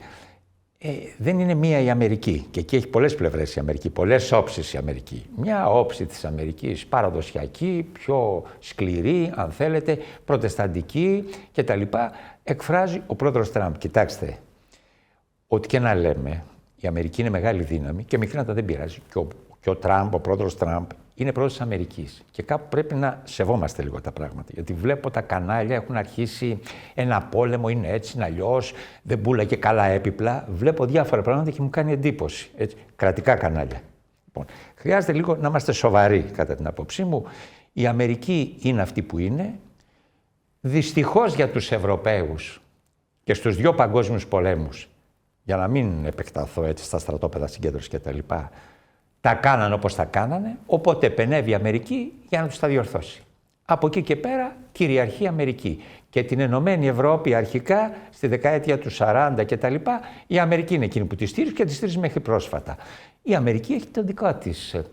Speaker 2: Δεν είναι μία η Αμερική, και εκεί έχει πολλές πλευρές η Αμερική, πολλές όψεις η Αμερική. Μια όψη της Αμερικής παραδοσιακή, πιο σκληρή, αν θέλετε, προτεσταντική κτλ. Εκφράζει ο πρόεδρος Τραμπ. Κοιτάξτε, ό,τι και να λέμε, η Αμερική είναι μεγάλη δύναμη και μικρά δεν πειράζει. Και ο Τραμπ, ο πρόεδρος Τραμπ, είναι πρόεδρος της Αμερικής. Και κάπου πρέπει να σεβόμαστε λίγο τα πράγματα. Γιατί βλέπω τα κανάλια έχουν αρχίσει ένα πόλεμο, είναι έτσι, είναι αλλιώς, δεν πουλάγε καλά έπιπλα. Βλέπω διάφορα πράγματα και μου κάνει εντύπωση. Έτσι, κρατικά κανάλια. Λοιπόν, χρειάζεται λίγο να είμαστε σοβαροί, κατά την άποψή μου. Η Αμερική είναι αυτή που είναι. Δυστυχώς για τους Ευρωπαίους και στους δύο παγκόσμιους πολέμους, για να μην επεκταθώ έτσι στα στρατόπεδα συγκέντρωσης κτλ., τα κάνανε όπως τα κάνανε, οπότε επενεύει η Αμερική για να τους τα διορθώσει. Από εκεί και πέρα κυριαρχεί η Αμερική. Και την Ενωμένη Ευρώπη αρχικά, στη δεκαετία του 40 κτλ., η Αμερική είναι εκείνη που τη στήριζε και τη στήριζε μέχρι πρόσφατα. Η Αμερική έχει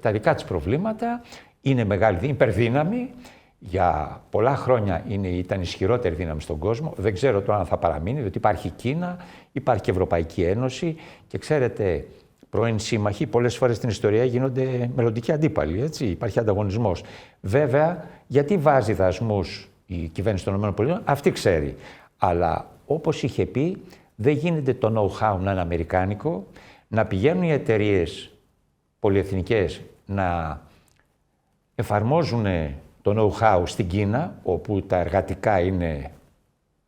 Speaker 2: τα δικά της προβλήματα, είναι μεγάλη υπερδύναμη, για πολλά χρόνια ήταν ισχυρότερη δύναμη στον κόσμο. Δεν ξέρω τώρα αν θα παραμείνει, διότι υπάρχει η Κίνα, υπάρχει και η Ευρωπαϊκή Ένωση και ξέρετε, πρώην σύμμαχοι πολλές φορές στην ιστορία γίνονται μελλοντικοί αντίπαλοι, έτσι, υπάρχει ανταγωνισμός. Βέβαια, γιατί βάζει δασμούς η κυβέρνηση των ΗΠΑ, αυτή ξέρει. Αλλά όπως είχε πει, δεν γίνεται το know-how να είναι αμερικάνικο, να πηγαίνουν οι εταιρείες πολυεθνικές να εφαρμόζουν το know-how στην Κίνα, όπου τα εργατικά είναι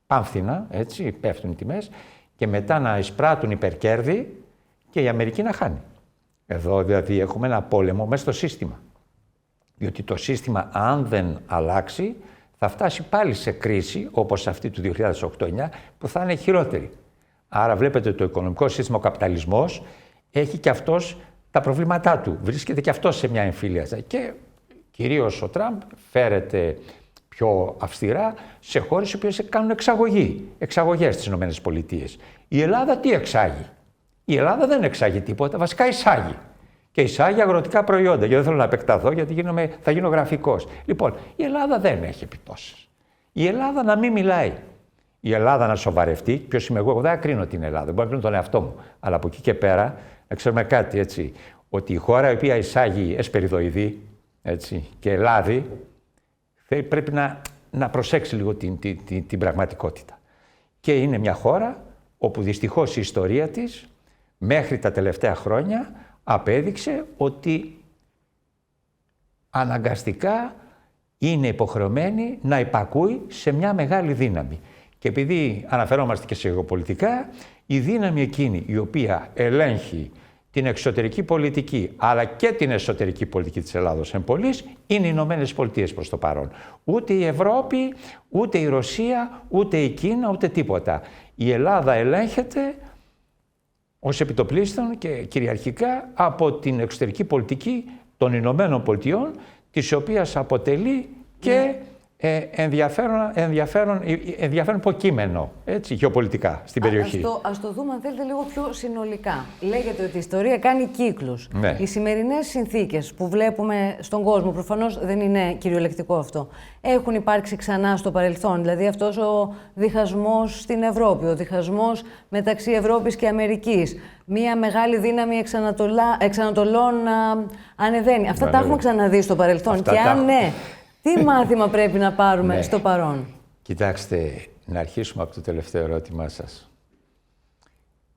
Speaker 2: πάμφθηνα, έτσι, πέφτουν οι τιμές, και μετά να εισπράττουν υπερκέρδη και η Αμερική να χάνει. Εδώ δηλαδή έχουμε ένα πόλεμο μέσα στο σύστημα. Διότι το σύστημα, αν δεν αλλάξει, θα φτάσει πάλι σε κρίση, όπως αυτή του 2008-2009, που θα είναι χειρότερη. Άρα βλέπετε το οικονομικό σύστημα, ο καπιταλισμός, έχει και αυτός τα προβλήματά του. Βρίσκεται και αυτός σε μια εμφύλια. Και κυρίως ο Τραμπ φέρεται πιο αυστηρά σε χώρες οι οποίες κάνουν εξαγωγές στις ΗΠΑ. Η Ελλάδα τι εξάγει? Η Ελλάδα δεν εξάγει τίποτα, βασικά εισάγει. Και εισάγει αγροτικά προϊόντα. Και δεν θέλω να επεκταθώ, γιατί θα γίνω γραφικός. Λοιπόν, η Ελλάδα δεν έχει επιπτώσεις. Η Ελλάδα να μην μιλάει. Η Ελλάδα να σοβαρευτεί. Ποιος είμαι εγώ? Δεν ακρίνω την Ελλάδα. Δεν μπορώ να κρίνω τον εαυτό μου. Αλλά από εκεί και πέρα, να ξέρουμε κάτι έτσι. Ότι η χώρα η οποία εισάγει εσπεριδοειδή, έτσι, και ελάδι, πρέπει να προσέξει λίγο την πραγματικότητα. Και είναι μια χώρα όπου δυστυχώς η ιστορία της μέχρι τα τελευταία χρόνια απέδειξε ότι αναγκαστικά είναι υποχρεωμένη να υπακούει σε μια μεγάλη δύναμη. Και επειδή αναφερόμαστε και σε γεωπολιτικά, η δύναμη εκείνη η οποία ελέγχει την εξωτερική πολιτική αλλά και την εσωτερική πολιτική της Ελλάδος εν πολλοίς, είναι οι Ηνωμένες Πολιτείες προς το παρόν. Ούτε η Ευρώπη, ούτε η Ρωσία, ούτε η Κίνα, ούτε τίποτα. Η Ελλάδα ελέγχεται ως επιτοπλίστων και κυριαρχικά από την εξωτερική πολιτική των Ηνωμένων Πολιτειών, της οποίας αποτελεί και ενδιαφέρον υποκείμενο, έτσι, γεωπολιτικά στην περιοχή.
Speaker 1: Ας το δούμε, αν θέλετε, λίγο πιο συνολικά. Λέγεται ότι η ιστορία κάνει κύκλους.
Speaker 2: Ναι.
Speaker 1: Οι σημερινές συνθήκες που βλέπουμε στον κόσμο, προφανώς δεν είναι κυριολεκτικό αυτό, έχουν υπάρξει ξανά στο παρελθόν. Δηλαδή αυτός ο διχασμός στην Ευρώπη, ο διχασμός μεταξύ Ευρώπης και Αμερικής, μία μεγάλη δύναμη εξ Ανατολών ανεβαίνει. Αυτά τα έχουμε ξαναδεί στο παρελθόν. Και αν ναι, Τι μάθημα πρέπει να πάρουμε στο παρόν?
Speaker 2: Κοιτάξτε, να αρχίσουμε από το τελευταίο ερώτημά σας.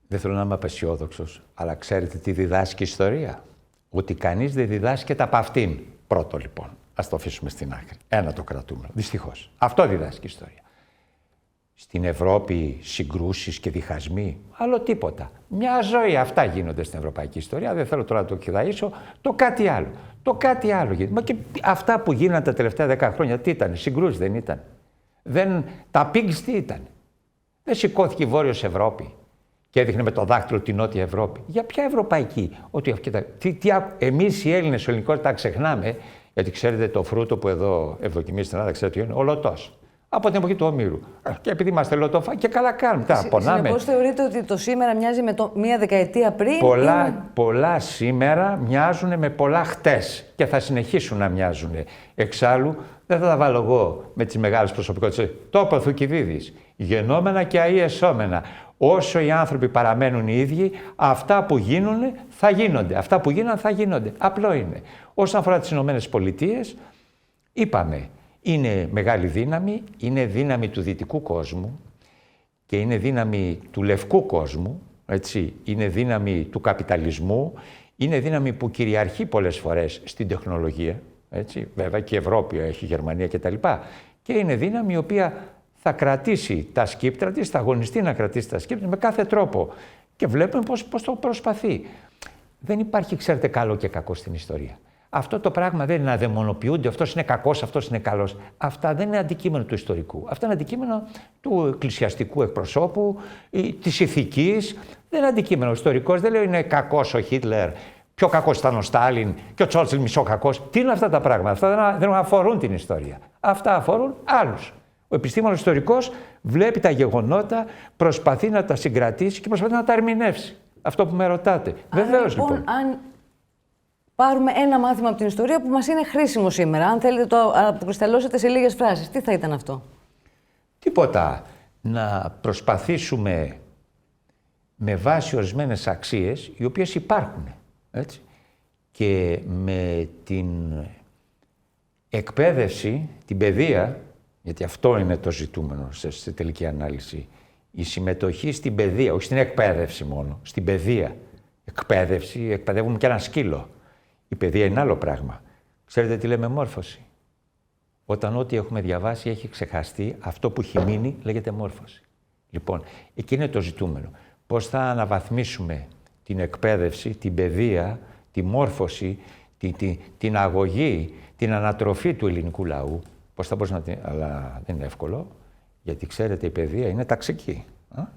Speaker 2: Δεν θέλω να είμαι απεσιόδοξος, αλλά ξέρετε τι διδάσκει η ιστορία? Ότι κανείς δεν διδάσκεται από αυτήν. Πρώτο λοιπόν, ας το αφήσουμε στην άκρη. Ένα το κρατούμε, δυστυχώς. Αυτό διδάσκει η ιστορία. Στην Ευρώπη συγκρούσεις και διχασμοί, άλλο τίποτα. Μια ζωή, αυτά γίνονται στην ευρωπαϊκή ιστορία. Δεν θέλω τώρα να το κηδαΐσω. Το κάτι άλλο. Το κάτι άλλο γίνεται. Μα και αυτά που γίνανε τα τελευταία 10 χρόνια, τι ήταν? Συγκρούσεις δεν ήταν? Τα pigs τι ήταν? Δεν σηκώθηκε η Βόρειος Ευρώπη και έδειχνε με το δάχτυλο τη Νότια Ευρώπη? Για ποια ευρωπαϊκή? Εμείς οι Έλληνες, ο ελληνικός, τα ξεχνάμε, γιατί ξέρετε το φρούτο που εδώ ευδοκιμεί στην Ελλάδα, ξέρετε τι είναι? Ο λωτός. Από την εποχή του Ομήρου. Και επειδή είμαστε λωτοφά, και καλά κάνουμε.
Speaker 1: Συνεπώς θεωρείτε ότι το σήμερα μοιάζει με μία δεκαετία πριν?
Speaker 2: Πολλά σήμερα μοιάζουν με πολλά χτες και θα συνεχίσουν να μοιάζουν. Εξάλλου, δεν θα τα βάλω εγώ με τις μεγάλες προσωπικότητες. Το είπε ο Θουκυδίδης. Γενόμενα και αειεσόμενα. Όσο οι άνθρωποι παραμένουν οι ίδιοι, αυτά που γίνουν θα γίνονται. Αυτά που γίνανε θα γίνονται. Απλό είναι. Όσον αφορά τις Ηνωμένες Πολιτείες, είπαμε, είναι μεγάλη δύναμη, είναι δύναμη του δυτικού κόσμου και είναι δύναμη του λευκού κόσμου, έτσι. Είναι δύναμη του καπιταλισμού, είναι δύναμη που κυριαρχεί πολλές φορές στην τεχνολογία, έτσι. Βέβαια και η Ευρώπη έχει, η Γερμανία κτλ. Και είναι δύναμη η οποία θα κρατήσει τα σκύπτρα της, θα αγωνιστεί να κρατήσει τα σκύπτρα με κάθε τρόπο. Και βλέπουμε πώς το προσπαθεί. Δεν υπάρχει, ξέρετε, καλό και κακό στην ιστορία. Αυτό το πράγμα δεν είναι να δαιμονοποιούνται, αυτός είναι κακός, αυτός είναι καλός. Αυτά δεν είναι αντικείμενο του ιστορικού. Αυτά είναι αντικείμενο του εκκλησιαστικού εκπροσώπου, της ηθικής. Δεν είναι αντικείμενο. Ο ιστορικός δεν λέει είναι κακός ο Χίτλερ, πιο κακός ήταν ο Στάλιν και ο Τσόρτσιλ μισό κακός. Τι είναι αυτά τα πράγματα? Αυτά δεν αφορούν την ιστορία. Αυτά αφορούν άλλους. Ο επιστήμονας ιστορικός βλέπει τα γεγονότα, προσπαθεί να τα συγκρατήσει και προσπαθεί να τα ερμηνεύσει. Αυτό που με ρωτάτε. Βεβαίως λοιπόν.
Speaker 1: Αν πάρουμε ένα μάθημα από την ιστορία που μας είναι χρήσιμο σήμερα, αν θέλετε το αποκρισταλώσετε σε λίγες φράσεις, τι θα ήταν αυτό?
Speaker 2: Τίποτα. Να προσπαθήσουμε με βάση ορισμένες αξίες, οι οποίες υπάρχουν, έτσι, και με την εκπαίδευση, την παιδεία, γιατί αυτό είναι το ζητούμενο σε τελική ανάλυση, η συμμετοχή στην παιδεία, όχι στην εκπαίδευση μόνο, στην παιδεία. Εκπαίδευση, εκπαιδεύουμε και ένα σκύλο. Η παιδεία είναι άλλο πράγμα. Ξέρετε τι λέμε μόρφωση? Όταν ό,τι έχουμε διαβάσει έχει ξεχαστεί, αυτό που έχει μείνει λέγεται μόρφωση. Λοιπόν, εκεί είναι το ζητούμενο. Πώς θα αναβαθμίσουμε την εκπαίδευση, την παιδεία, τη μόρφωση, την αγωγή, την ανατροφή του ελληνικού λαού. Πώς θα μπορούσαμε να την... Αλλά δεν είναι εύκολο, γιατί ξέρετε η παιδεία είναι ταξική.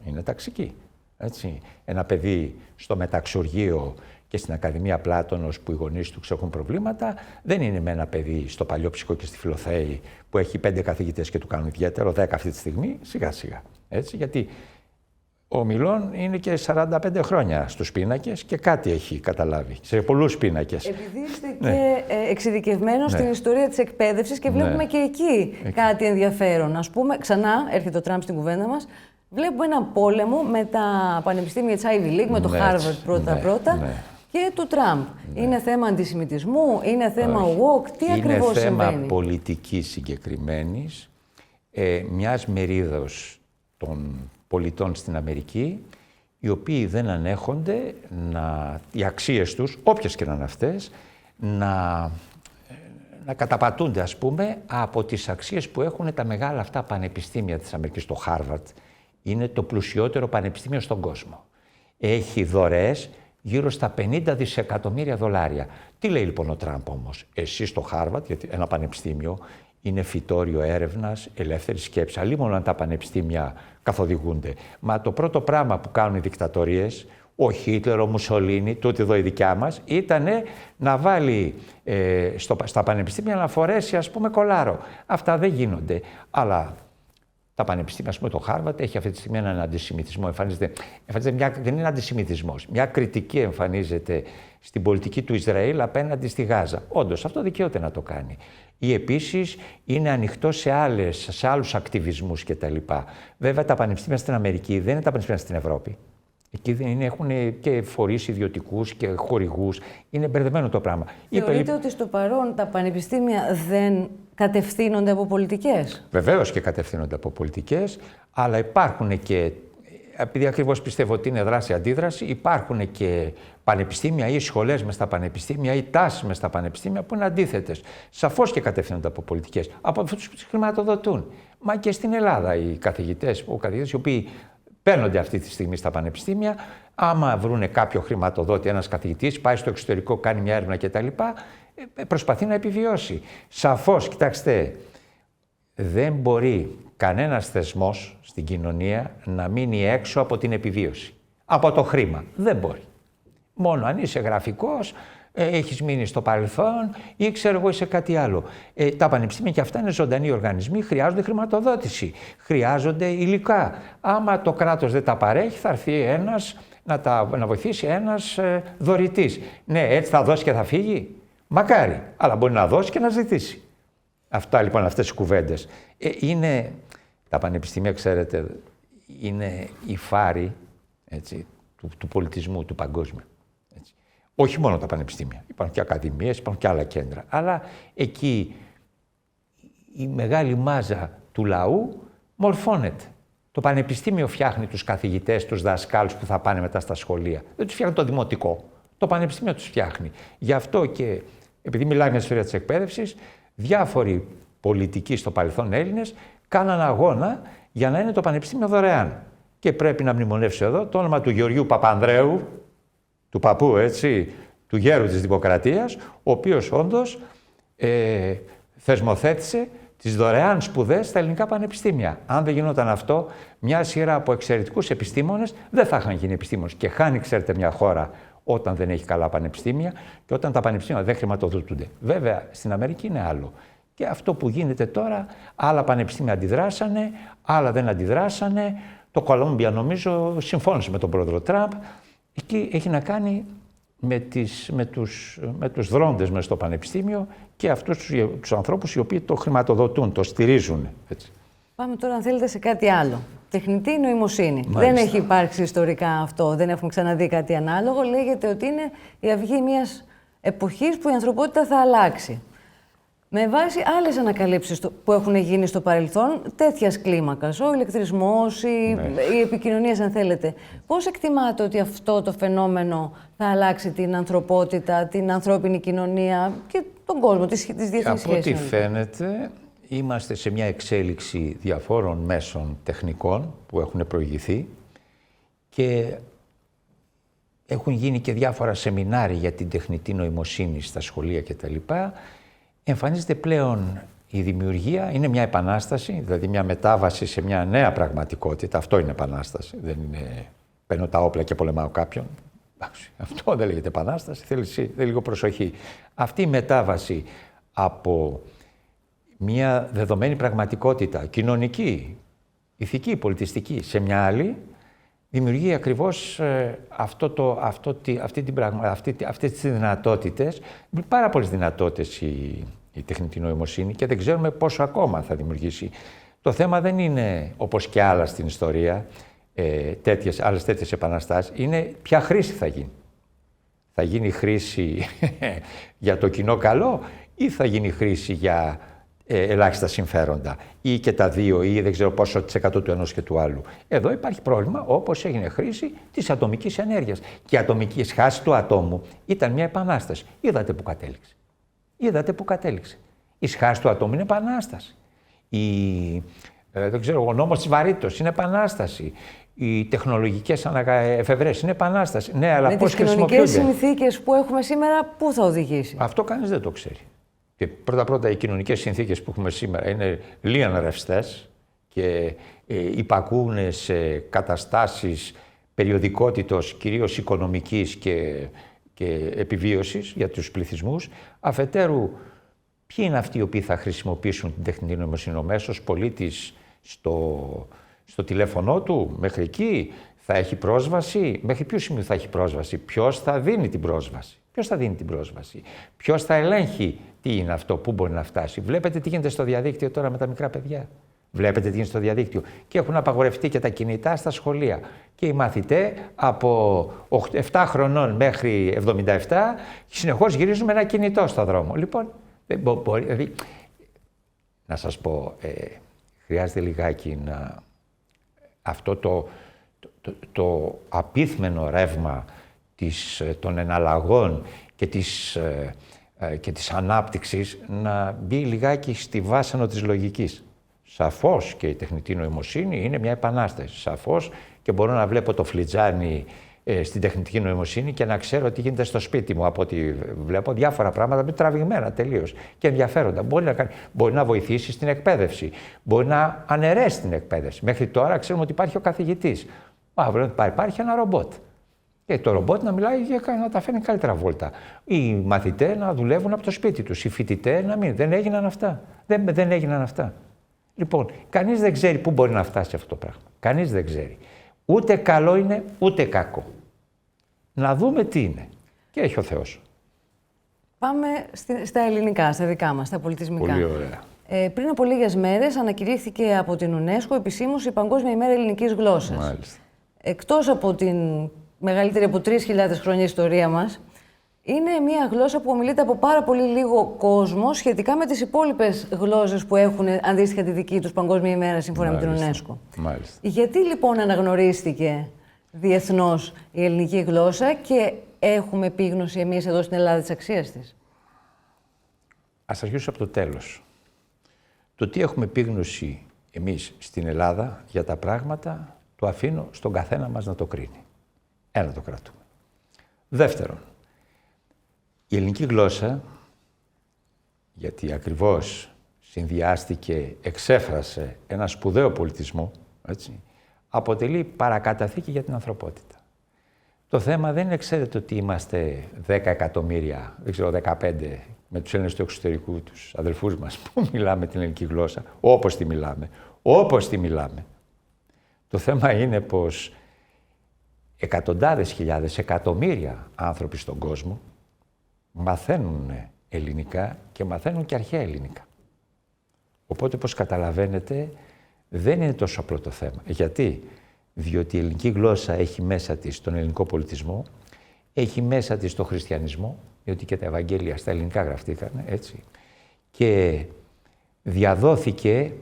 Speaker 2: Είναι ταξική. Έτσι. Ένα παιδί στο μεταξουργείο και στην Ακαδημία Πλάτωνος που οι γονείς του έχουν προβλήματα, δεν είναι με ένα παιδί στο Παλιόψικο και στη Φιλοθέη που έχει 5 καθηγητές και του κάνουν ιδιαίτερο, 10 αυτή τη στιγμή, σιγά σιγά. Έτσι, γιατί ο Μιλών είναι και 45 χρόνια στους πίνακες και κάτι έχει καταλάβει, σε πολλούς πίνακες.
Speaker 1: Επειδή είστε και εξειδικευμένος στην ιστορία της εκπαίδευσης και βλέπουμε και εκεί κάτι ενδιαφέρον. Ας πούμε, ξανά έρχεται ο Τραμπ στην κουβέντα μας, βλέπουμε ένα πόλεμο με τα πανεπιστήμια της Ivy League, με το Harvard πρώτα-πρώτα. Και του Τραμπ. Είναι θέμα αντισημιτισμού, είναι θέμα woke, τι ακριβώς συμβαίνει?
Speaker 2: Είναι θέμα πολιτικής συγκεκριμένης, μιας μερίδος των πολιτών στην Αμερική, οι οποίοι δεν ανέχονται οι αξίες τους, όποιες και να είναι αυτές, να καταπατούνται, ας πούμε, από τις αξίες που έχουν τα μεγάλα αυτά πανεπιστήμια της Αμερικής. Το Harvard είναι το πλουσιότερο πανεπιστήμιο στον κόσμο. Έχει δωρεές γύρω στα 50 δισεκατομμύρια δολάρια. Τι λέει λοιπόν ο Τραμπ όμως? Εσείς στο Harvard, γιατί ένα πανεπιστήμιο είναι φυτόριο έρευνας, ελεύθερης σκέψης. Αλλήμον αν τα πανεπιστήμια καθοδηγούνται. Μα το πρώτο πράγμα που κάνουν οι δικτατορίες, ο Χίτλερ, ο Μουσολίνι, τούτη εδώ η δικιά μας, ήταν να βάλει στα πανεπιστήμια να φορέσει, ας πούμε, κολάρο. Αυτά δεν γίνονται. Αλλά τα πανεπιστήμια, ας πούμε, το Harvard έχει αυτή τη στιγμή έναν αντισημιτισμό. Εμφανίζεται δεν είναι αντισημιτισμός. Μια κριτική εμφανίζεται στην πολιτική του Ισραήλ απέναντι στη Γάζα. Όντως, αυτό δικαιούται να το κάνει. Ή επίσης είναι ανοιχτό σε άλλους ακτιβισμούς κτλ. Βέβαια, τα πανεπιστήμια στην Αμερική δεν είναι τα πανεπιστήμια στην Ευρώπη. Εκεί δεν έχουν και φορείς ιδιωτικούς και χορηγούς. Είναι μπερδεμένο το πράγμα.
Speaker 1: Θεωρείτε ότι στο παρόν τα πανεπιστήμια δεν κατευθύνονται από πολιτικές?
Speaker 2: Βεβαίως και κατευθύνονται από πολιτικές, αλλά υπάρχουν και, επειδή ακριβώς πιστεύω ότι είναι δράση-αντίδραση, υπάρχουν και πανεπιστήμια ή σχολές μες στα πανεπιστήμια ή τάσεις μες στα πανεπιστήμια που είναι αντίθετες. Σαφώς και κατευθύνονται από πολιτικές, από αυτούς που τους χρηματοδοτούν. Μα και στην Ελλάδα οι καθηγητές, οι οποίοι παίρνονται αυτή τη στιγμή στα πανεπιστήμια, άμα βρούνε κάποιο χρηματοδότη, ένας καθηγητής, πάει στο εξωτερικό, κάνει μια έρευνα κτλ., προσπαθεί να επιβιώσει. Σαφώς, κοιτάξτε, δεν μπορεί κανένας θεσμός στην κοινωνία να μείνει έξω από την επιβίωση, από το χρήμα. Δεν μπορεί. Μόνο αν είσαι γραφικός, έχεις μείνει στο παρελθόν ή ξέρω εγώ είσαι κάτι άλλο. Τα πανεπιστήμια και αυτά είναι ζωντανοί οργανισμοί, χρειάζονται χρηματοδότηση, χρειάζονται υλικά. Άμα το κράτος δεν τα παρέχει, θα έρθει ένας να βοηθήσει ένας δωρητής. Ναι, έτσι θα δώσει και θα φύγει. Μακάρι, αλλά μπορεί να δώσει και να ζητήσει. Αυτά λοιπόν, αυτές οι κουβέντες. Τα πανεπιστήμια, ξέρετε, είναι η φάρη, έτσι, του πολιτισμού, του παγκόσμιου. Έτσι. Όχι μόνο τα πανεπιστήμια, υπάρχουν και ακαδημίες, υπάρχουν και άλλα κέντρα. Αλλά εκεί η μεγάλη μάζα του λαού μορφώνεται. Το πανεπιστήμιο φτιάχνει τους καθηγητές, τους δασκάλους που θα πάνε μετά στα σχολεία. Δεν τους φτιάχνει το δημοτικό. Το πανεπιστήμιο τους φτιάχνει. Γι' αυτό και, επειδή μιλάμε για την ιστορία της εκπαίδευσης, διάφοροι πολιτικοί στο παρελθόν Έλληνες κάναν αγώνα για να είναι το πανεπιστήμιο δωρεάν. Και πρέπει να μνημονεύσω εδώ το όνομα του Γεωργίου Παπανδρέου, του παππού, έτσι, του γέρου της Δημοκρατίας, ο οποίος όντως θεσμοθέτησε τις δωρεάν σπουδές στα ελληνικά πανεπιστήμια. Αν δεν γινόταν αυτό, μια σειρά από εξαιρετικούς επιστήμονες δεν θα είχαν γίνει επιστήμονες. Και χάνει, ξέρετε, μια χώρα όταν δεν έχει καλά πανεπιστήμια και όταν τα πανεπιστήμια δεν χρηματοδοτούνται. Βέβαια, στην Αμερική είναι άλλο. Και αυτό που γίνεται τώρα, άλλα πανεπιστήμια αντιδράσανε, άλλα δεν αντιδράσανε. Το Κολούμπια, νομίζω, συμφώνησε με τον πρόεδρο Τραμπ. Εκεί έχει να κάνει με τους δρόντες μες στο πανεπιστήμιο και αυτούς τους ανθρώπους οι οποίοι το χρηματοδοτούν, το στηρίζουν. Έτσι.
Speaker 1: Πάμε τώρα, αν θέλετε, σε κάτι άλλο. Τεχνητή νοημοσύνη.
Speaker 2: Μάλιστα.
Speaker 1: Δεν έχει υπάρξει ιστορικά αυτό, δεν έχουμε ξαναδεί κάτι ανάλογο. Λέγεται ότι είναι η αυγή μιας εποχής που η ανθρωπότητα θα αλλάξει. Με βάση άλλες ανακαλύψεις που έχουν γίνει στο παρελθόν, τέτοιας κλίμακας, ο ηλεκτρισμός, οι επικοινωνίες, αν θέλετε. Πώς εκτιμάτε ότι αυτό το φαινόμενο θα αλλάξει την ανθρωπότητα, την ανθρώπινη κοινωνία και τον κόσμο, τις διεθνείς σχέσεις?
Speaker 2: Από ό,τι φαίνεται, είμαστε σε μια εξέλιξη διαφόρων μέσων τεχνικών που έχουν προηγηθεί και έχουν γίνει και διάφορα σεμινάρια για την τεχνητή νοημοσύνη στα σχολεία κτλ. Εμφανίζεται πλέον η δημιουργία, είναι μια επανάσταση, δηλαδή μια μετάβαση σε μια νέα πραγματικότητα. Αυτό είναι επανάσταση, δεν είναι παίρνω τα όπλα και πολεμάω κάποιον. Αυτό δεν λέγεται επανάσταση, θέλει λίγο προσοχή. Αυτή η μετάβαση από μια δεδομένη πραγματικότητα, κοινωνική, ηθική, πολιτιστική, σε μια άλλη, δημιουργεί ακριβώς αυτές τις δυνατότητες. Πάρα πολλές δυνατότητες η τεχνητή νοημοσύνη και δεν ξέρουμε πόσο ακόμα θα δημιουργήσει. Το θέμα δεν είναι, όπως και άλλα στην ιστορία, άλλες τέτοιες επαναστάσεις, είναι ποια χρήση θα γίνει. Θα γίνει χρήση για το κοινό καλό ή θα γίνει χρήση για ελάχιστα συμφέροντα ή και τα δύο ή δεν ξέρω πόσο % του ενός και του άλλου. Εδώ υπάρχει πρόβλημα όπως έγινε χρήση της ατομικής ενέργειας. Και η ατομική σχάση του ατόμου ήταν μια επανάσταση. Είδατε που κατέληξε. Η σχάση του ατόμου είναι επανάσταση. Ο νόμος της βαρύτητας είναι επανάσταση. Οι τεχνολογικές εφευρέσεις είναι επανάσταση. Ναι, αλλά πώς χρησιμοποιούνται.
Speaker 1: Με τις κοινωνικές συνθήκες που έχουμε σήμερα, πού θα οδηγήσει?
Speaker 2: Αυτό κανείς δεν το ξέρει. Και πρώτα-πρώτα οι κοινωνικές συνθήκες που έχουμε σήμερα είναι λίαν ρευστές και υπακούν σε καταστάσεις περιοδικότητος, κυρίως οικονομικής και επιβίωσης για τους πληθυσμούς. Αφετέρου, ποιοι είναι αυτοί οι οποίοι θα χρησιμοποιήσουν την τεχνητή νοημοσύνη? Ο μέσος πολίτης στο τηλέφωνό του, μέχρι εκεί θα έχει πρόσβαση? Μέχρι ποιο σημείο θα έχει πρόσβαση? Ποιος θα δίνει την πρόσβαση? Ποιος θα ελέγχει τι είναι αυτό, πού μπορεί να φτάσει? Βλέπετε τι γίνεται στο διαδίκτυο τώρα με τα μικρά παιδιά. Βλέπετε τι γίνεται στο διαδίκτυο. Και έχουν απαγορευτεί και τα κινητά στα σχολεία. Και οι μαθητές από 7 χρονών μέχρι 77 συνεχώς γυρίζουν με ένα κινητό στο δρόμο. Λοιπόν, δηλαδή, να σας πω, χρειάζεται λιγάκι αυτό το απίθμενο ρεύμα των εναλλαγών και της ανάπτυξης να μπει λιγάκι στη βάσανο της λογικής. Σαφώς και η τεχνητή νοημοσύνη είναι μια επανάσταση. Σαφώς και μπορώ να βλέπω το φλιτζάνι στην τεχνητή νοημοσύνη και να ξέρω τι γίνεται στο σπίτι μου. Από ότι βλέπω διάφορα πράγματα τραβηγμένα τελείως και ενδιαφέροντα. Μπορεί να βοηθήσει στην εκπαίδευση, μπορεί να αναιρέσει την εκπαίδευση. Μέχρι τώρα ξέρουμε ότι υπάρχει ο καθηγητής. Αύριο υπάρχει ένα ρομπότ. Και το ρομπότ να μιλάει να τα φέρνει καλύτερα βόλτα. Οι μαθητές να δουλεύουν από το σπίτι τους. Οι φοιτητές να μην. Δεν έγιναν αυτά. Δεν έγιναν αυτά. Λοιπόν, κανείς δεν ξέρει πού μπορεί να φτάσει αυτό το πράγμα. Κανείς δεν ξέρει. Ούτε καλό είναι, ούτε κακό. Να δούμε τι είναι. Και έχει ο Θεός.
Speaker 1: Πάμε στα ελληνικά, στα δικά μας, στα πολιτισμικά.
Speaker 2: Πολύ ωραία.
Speaker 1: Πριν από λίγες μέρες ανακηρύχθηκε από την UNESCO επισήμως η Παγκόσμια ημέρα ελληνικής γλώσσας.
Speaker 2: Μάλιστα.
Speaker 1: Εκτός από την μεγαλύτερη από 3.000 χρόνια ιστορία μας, είναι μια γλώσσα που ομιλείται από πάρα πολύ λίγο κόσμο σχετικά με τις υπόλοιπες γλώσσες που έχουν αντίστοιχα τη δική τους Παγκόσμια ημέρα σύμφωνα με την UNESCO.
Speaker 2: Μάλιστα.
Speaker 1: Γιατί λοιπόν αναγνωρίστηκε διεθνώς η ελληνική γλώσσα και έχουμε επίγνωση εμείς εδώ στην Ελλάδα της αξίας της?
Speaker 2: Ας αρχίσω από το τέλος. Το τι έχουμε επίγνωση εμείς στην Ελλάδα για τα πράγματα, το αφήνω στον καθένα μας να το κρίνει. Ένα το κρατούμε. Δεύτερον, η ελληνική γλώσσα, γιατί ακριβώς συνδυάστηκε, εξέφρασε ένα σπουδαίο πολιτισμό, έτσι, αποτελεί παρακαταθήκη για την ανθρωπότητα. Το θέμα δεν είναι, ξέρετε, ότι είμαστε 10 εκατομμύρια, δεν ξέρω, 15, με τους Έλληνες του εξωτερικού, τους αδελφούς μας, που μιλάμε την ελληνική γλώσσα, όπως τη μιλάμε, όπως τη μιλάμε. Το θέμα είναι πως εκατοντάδες χιλιάδες, εκατομμύρια άνθρωποι στον κόσμο μαθαίνουν ελληνικά και μαθαίνουν και αρχαία ελληνικά. Οπότε, όπως καταλαβαίνετε, δεν είναι τόσο απλό το θέμα. Γιατί? Διότι η ελληνική γλώσσα έχει μέσα της τον ελληνικό πολιτισμό, έχει μέσα της τον χριστιανισμό, διότι και τα Ευαγγέλια στα ελληνικά γραφτήκαν, έτσι. Και διαδόθηκε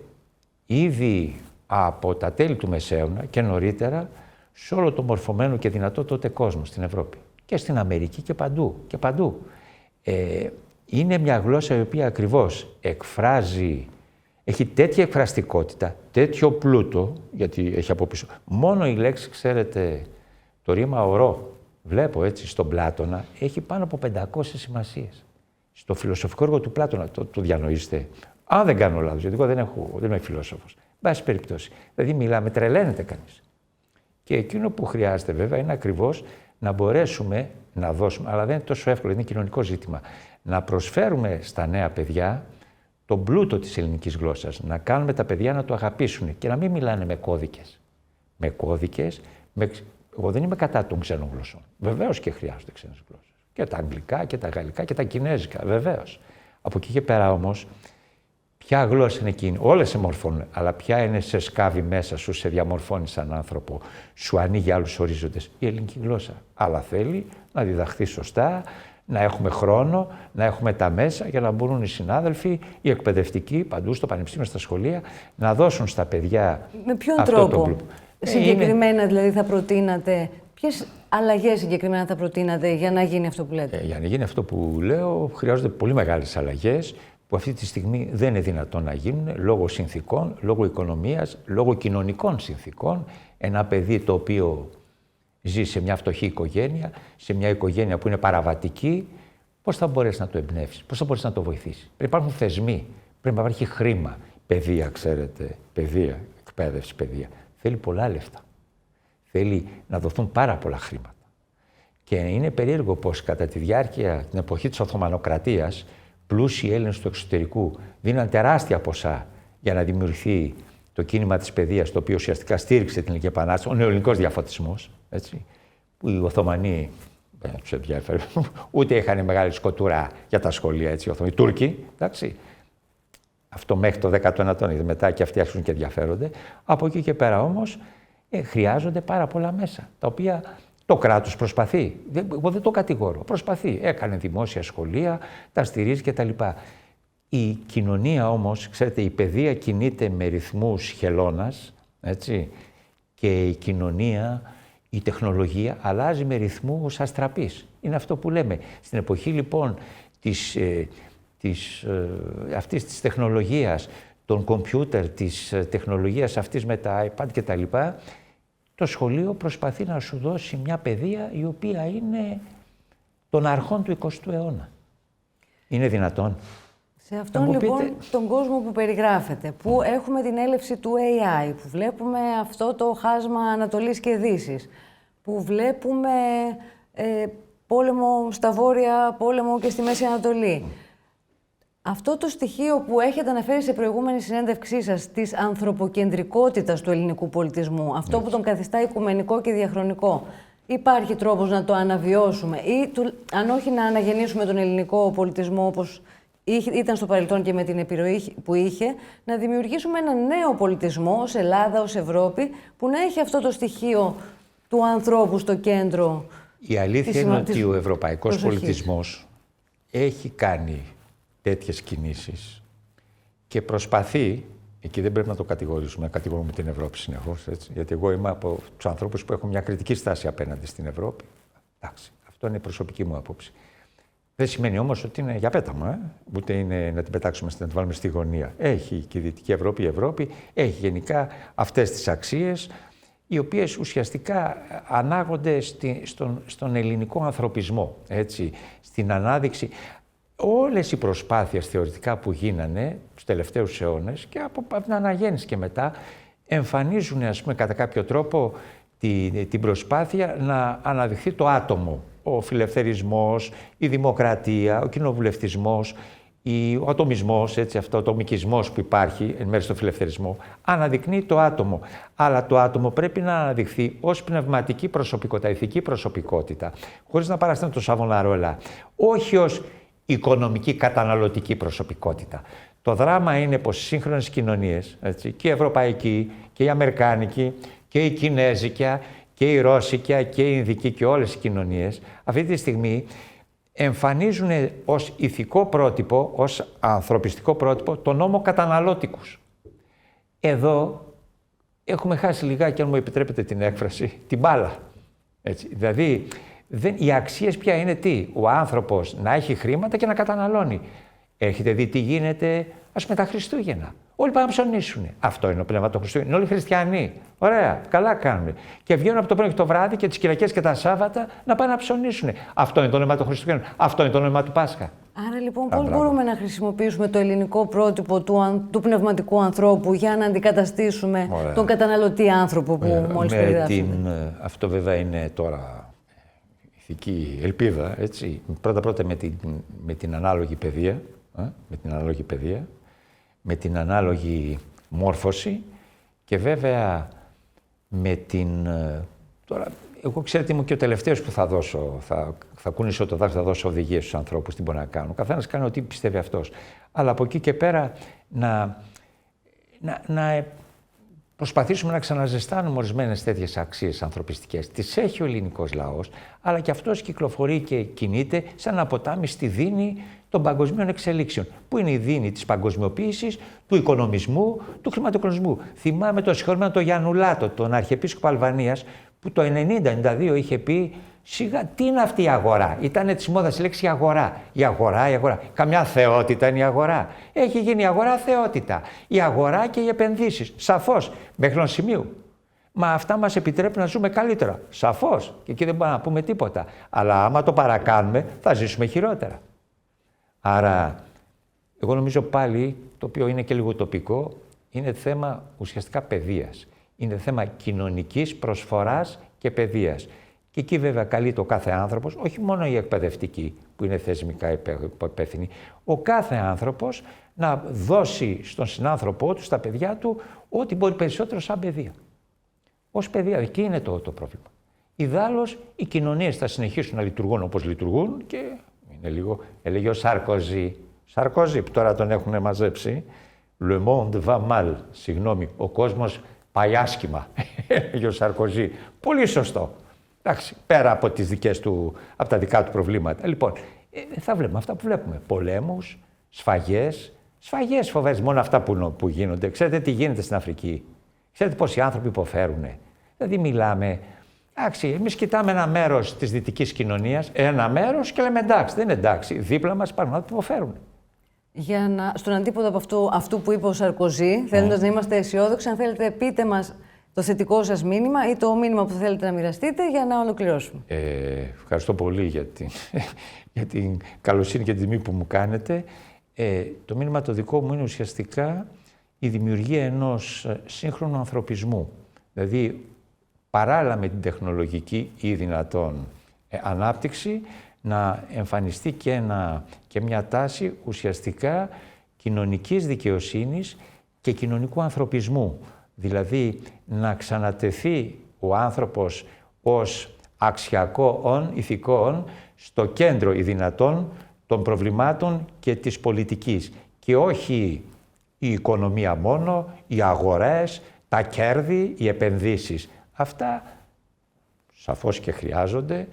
Speaker 2: ήδη από τα τέλη του Μεσαίωνα και νωρίτερα σε όλο το μορφωμένο και δυνατό τότε κόσμο στην Ευρώπη. Και στην Αμερική και παντού. Και παντού. Είναι μια γλώσσα η οποία ακριβώς εκφράζει, έχει τέτοια εκφραστικότητα, τέτοιο πλούτο, γιατί έχει από πίσω. Μόνο η λέξη, ξέρετε, το ρήμα ορό, βλέπω έτσι στον Πλάτωνα, έχει πάνω από 500 σημασίες. Στο φιλοσοφικό έργο του Πλάτωνα, το διανοείστε. Αν δεν κάνω λάθος, γιατί εγώ δεν είμαι φιλόσοφος. Μπάση περιπτώσει. Δηλαδή μιλάμε, τρελαίνεται κανείς. Και εκείνο που χρειάζεται βέβαια είναι ακριβώς να μπορέσουμε να δώσουμε, αλλά δεν είναι τόσο εύκολο, είναι κοινωνικό ζήτημα, να προσφέρουμε στα νέα παιδιά τον πλούτο της ελληνικής γλώσσας, να κάνουμε τα παιδιά να το αγαπήσουν και να μην μιλάνε με κώδικες. Με κώδικες, εγώ δεν είμαι κατά των ξένων γλωσσών. Βεβαίως και χρειάζονται ξένες γλώσσες. Και τα αγγλικά και τα γαλλικά και τα κινέζικα, βεβαίως. Από εκεί και πέρα όμως, ποια γλώσσα είναι εκείνη? Όλες σε μορφώνουν, αλλά ποια είναι σε σκάβει μέσα σου, σε διαμορφώνει σαν άνθρωπο, σου ανοίγει άλλους ορίζοντες? Η ελληνική γλώσσα. Αλλά θέλει να διδαχθεί σωστά, να έχουμε χρόνο, να έχουμε τα μέσα για να μπορούν οι συνάδελφοι, οι εκπαιδευτικοί, παντού στο πανεπιστήμιο, στα σχολεία, να δώσουν στα παιδιά.
Speaker 1: Με ποιον
Speaker 2: αυτό
Speaker 1: τρόπο
Speaker 2: το
Speaker 1: συγκεκριμένα δηλαδή θα προτείνατε, ποιες αλλαγές συγκεκριμένα θα προτείνατε για να γίνει αυτό που λέτε?
Speaker 2: Για να γίνει αυτό που λέω, χρειάζονται πολύ μεγάλες αλλαγές που αυτή τη στιγμή δεν είναι δυνατόν να γίνουν λόγω συνθήκων, λόγω οικονομίας, λόγω κοινωνικών συνθήκων. Ένα παιδί το οποίο ζει σε μια φτωχή οικογένεια, σε μια οικογένεια που είναι παραβατική, πώς θα μπορέσει να το εμπνεύσει, πώς θα μπορέσει να το βοηθήσει? Πρέπει να υπάρχουν θεσμοί, πρέπει να υπάρχει χρήμα, παιδεία, ξέρετε, παιδεία, εκπαίδευση, παιδεία. Θέλει πολλά λεφτά. Θέλει να δοθούν πάρα πολλά χρήματα. Και είναι περίεργο πως κατά τη διάρκεια, την εποχή της Οθωμανοκρατίας, πλούσιοι Έλληνες του εξωτερικού δίναν τεράστια ποσά για να δημιουργηθεί το κίνημα της παιδείας, το οποίο ουσιαστικά στήριξε την Ελληνική Επανάσταση, ο νεοελληνικός διαφωτισμός, έτσι, που οι Οθωμανοί δεν τους ενδιαφέρει, ούτε είχαν μεγάλη σκοτούρα για τα σχολεία, έτσι, οι Τούρκοι, εντάξει. Αυτό μέχρι το 19ο αιώνα, μετά και αυτοί άρχισαν και ενδιαφέρονται. Από εκεί και πέρα όμως χρειάζονται πάρα πολλά μέσα, τα οποία το κράτος προσπαθεί. Εγώ δεν το κατηγορώ. Προσπαθεί. Έκανε δημόσια σχολεία, τα στηρίζει κτλ. Η κοινωνία όμως, ξέρετε, η παιδεία κινείται με ρυθμούς χελώνας, έτσι, και η κοινωνία, η τεχνολογία αλλάζει με ρυθμούς αστραπής. Είναι αυτό που λέμε. Στην εποχή λοιπόν αυτής της τεχνολογίας, των κομπιούτερ, της τεχνολογίας αυτής με τα iPad κτλ., το σχολείο προσπαθεί να σου δώσει μια παιδεία η οποία είναι των αρχών του 20ου αιώνα. Είναι δυνατόν?
Speaker 1: Σε αυτόν λοιπόν τον κόσμο που περιγράφεται, που έχουμε την έλευση του AI, που βλέπουμε αυτό το χάσμα Ανατολής και Δύσης, που βλέπουμε πόλεμο στα Βόρεια, πόλεμο και στη Μέση Ανατολή. Αυτό το στοιχείο που έχετε αναφέρει σε προηγούμενη συνέντευξή σας, της ανθρωποκεντρικότητας του ελληνικού πολιτισμού, αυτό που τον καθιστά οικουμενικό και διαχρονικό, υπάρχει τρόπος να το αναβιώσουμε ή, αν όχι να αναγεννήσουμε τον ελληνικό πολιτισμό όπως ήταν στο παρελθόν και με την επιρροή που είχε, να δημιουργήσουμε ένα νέο πολιτισμό ως Ελλάδα, ως Ευρώπη, που να έχει αυτό το στοιχείο του ανθρώπου στο κέντρο.
Speaker 2: Η αλήθεια είναι ότι ο ευρωπαϊκός πολιτισμός έχει κάνει τέτοιες κινήσεις και προσπαθεί, εκεί δεν πρέπει να το κατηγορήσουμε, κατηγορούμε την Ευρώπη συνεχώς, έτσι, γιατί εγώ είμαι από τους ανθρώπους που έχουν μια κριτική στάση απέναντι στην Ευρώπη. Εντάξει, αυτό είναι η προσωπική μου άποψη. Δεν σημαίνει όμως ότι είναι για πέταμα, ούτε είναι να την πετάξουμε, να την βάλουμε στη γωνία. Έχει και η Δυτική Ευρώπη, η Ευρώπη, έχει γενικά αυτές τις αξίες, οι οποίες ουσιαστικά ανάγονται στον ελληνικό ανθρωπισμό, έτσι, στην ανάδειξη. Όλες οι προσπάθειες θεωρητικά που γίνανε τους τελευταίους αιώνες και από την αναγέννηση και μετά εμφανίζουν, ας πούμε, κατά κάποιο τρόπο την προσπάθεια να αναδειχθεί το άτομο. Ο φιλελευθερισμός, η δημοκρατία, ο κοινοβουλευτισμός, ο ατομισμός, έτσι, αυτό, ο ατομικισμός που υπάρχει εν μέρει στο φιλελευθερισμό, αναδεικνύει το άτομο. Αλλά το άτομο πρέπει να αναδειχθεί ως πνευματική προσωπικότητα, ηθική προσωπικότητα, χωρίς να παραστάνει το Σαβοναρόλα, όχι ως οικονομική καταναλωτική προσωπικότητα. Το δράμα είναι πως οι σύγχρονες κοινωνίες, έτσι, και η ευρωπαϊκή και η αμερικάνικη και η κινέζικια και η ρώσικια και η ινδική και όλες οι κοινωνίες αυτή τη στιγμή εμφανίζουν ως ηθικό πρότυπο, ως ανθρωπιστικό πρότυπο, τον νόμο καταναλώτικους. Εδώ έχουμε χάσει λιγάκι, αν μου επιτρέπετε την έκφραση, την μπάλα. Έτσι. Δηλαδή, οι αξίες πια είναι τι? Ο άνθρωπος να έχει χρήματα και να καταναλώνει. Έχετε δει τι γίνεται, ας πούμε, τα Χριστούγεννα. Όλοι πάνε να ψωνίσουν. Αυτό είναι το πνεύμα των Χριστούγεννων. Είναι όλοι χριστιανοί. Ωραία, καλά κάνουν. Και βγαίνουν από το πρωί και το βράδυ και τις Κυριακές και τα Σάββατα να πάνε να ψωνίσουν. Αυτό είναι το νόημα των Χριστούγεννων. Αυτό είναι το νόημα του Πάσχα.
Speaker 1: Άρα λοιπόν, πώς μπορούμε να χρησιμοποιήσουμε το ελληνικό πρότυπο του πνευματικού ανθρώπου για να αντικαταστήσουμε τον καταναλωτή άνθρωπο που μόλις περιγράφουμε?
Speaker 2: Αυτό βέβαια είναι τώρα ηθική ελπίδα, έτσι. Πρώτα-πρώτα με την ανάλογη παιδεία, με την ανάλογη μόρφωση και βέβαια με την... Τώρα, εγώ ξέρετε είμαι και ο τελευταίος που θα δώσω, θα κούνησω το δάχτυλο, θα δώσω οδηγίες στους ανθρώπους τι μπορεί να κάνουν. Ο καθένας κάνει ό,τι πιστεύει αυτός. Αλλά από εκεί και πέρα να προσπαθήσουμε να ξαναζεστάνουμε ορισμένες τέτοιες αξίες ανθρωπιστικές. Τις έχει ο ελληνικός λαός, αλλά και αυτός κυκλοφορεί και κινείται σαν ένα ποτάμι στη δίνη των παγκοσμίων εξελίξεων. Πού είναι η δίνη της παγκοσμιοποίησης, του οικονομισμού, του χρηματοοικονομισμού. Θυμάμαι το συγχωρημένο τον Γιαννουλάτο, τον Αρχιεπίσκοπο Αλβανίας, που το 1992 είχε πει: σιγά, τι είναι αυτή η αγορά? Ήταν της μόδας η λέξη αγορά. Η αγορά. Καμιά θεότητα είναι η αγορά. Έχει γίνει η αγορά θεότητα. Η αγορά και οι επενδύσεις. Σαφώς, μέχρι ενός σημείου. Μα αυτά μας επιτρέπουν να ζούμε καλύτερα. Σαφώς. Και εκεί δεν μπορούμε να πούμε τίποτα. Αλλά άμα το παρακάνουμε, θα ζήσουμε χειρότερα. Άρα, εγώ νομίζω πάλι, το οποίο είναι και λίγο τοπικό, είναι θέμα ουσιαστικά παιδείας. Είναι θέμα κοινωνικής προσφοράς και παιδείας. Και εκεί βέβαια καλείται ο κάθε άνθρωπος, όχι μόνο οι εκπαιδευτικοί που είναι θεσμικά υπεύθυνοι, ο κάθε άνθρωπος να δώσει στον συνάνθρωπό του, στα παιδιά του, ό,τι μπορεί περισσότερο σαν παιδεία. Ως παιδεία, εκεί είναι το πρόβλημα. Ιδάλλως, οι κοινωνίες θα συνεχίσουν να λειτουργούν όπως λειτουργούν και είναι λίγο, έλεγε ο Σαρκόζη, που τώρα τον έχουν μαζέψει, Le monde va mal, συγγνώμη, ο κόσμος πάει άσχημα, για ο Σαρκοζή. Πολύ σωστό. Εντάξει, πέρα από, από τα δικά του προβλήματα. Λοιπόν, θα βλέπουμε αυτά που βλέπουμε. Πολέμους, σφαγές φοβέρες, μόνο αυτά που γίνονται. Ξέρετε τι γίνεται στην Αφρική. Ξέρετε πόσοι άνθρωποι υποφέρουν. Δηλαδή μιλάμε, εντάξει, εμείς κοιτάμε ένα μέρος της δυτικής κοινωνίας, ένα μέρος και λέμε εντάξει, δεν είναι εντάξει. Δίπλα μας υπάρχουν άνθρωποι που υποφέρουν.
Speaker 1: Στον αντίποδο από αυτού που είπε ο Σαρκοζή, θέλοντας να είμαστε αισιόδοξοι, αν θέλετε πείτε μας το θετικό σας μήνυμα ή το μήνυμα που θέλετε να μοιραστείτε για να ολοκληρώσουμε.
Speaker 2: Ευχαριστώ πολύ για την καλοσύνη και την τιμή που μου κάνετε. Το μήνυμα το δικό μου είναι ουσιαστικά η δημιουργία ενός σύγχρονου ανθρωπισμού. Δηλαδή, παράλληλα με την τεχνολογική ή δυνατόν ανάπτυξη, να εμφανιστεί και μια τάση ουσιαστικά κοινωνικής δικαιοσύνης και κοινωνικού ανθρωπισμού. Δηλαδή, να ξανατεθεί ο άνθρωπος ως αξιακό όν, ηθικό όν, στο κέντρο ή δυνατόν των προβλημάτων και της πολιτικής. Και όχι η οικονομία μόνο, οι αγορές, τα κέρδη, οι επενδύσεις. Αυτά σαφώς και χρειάζονται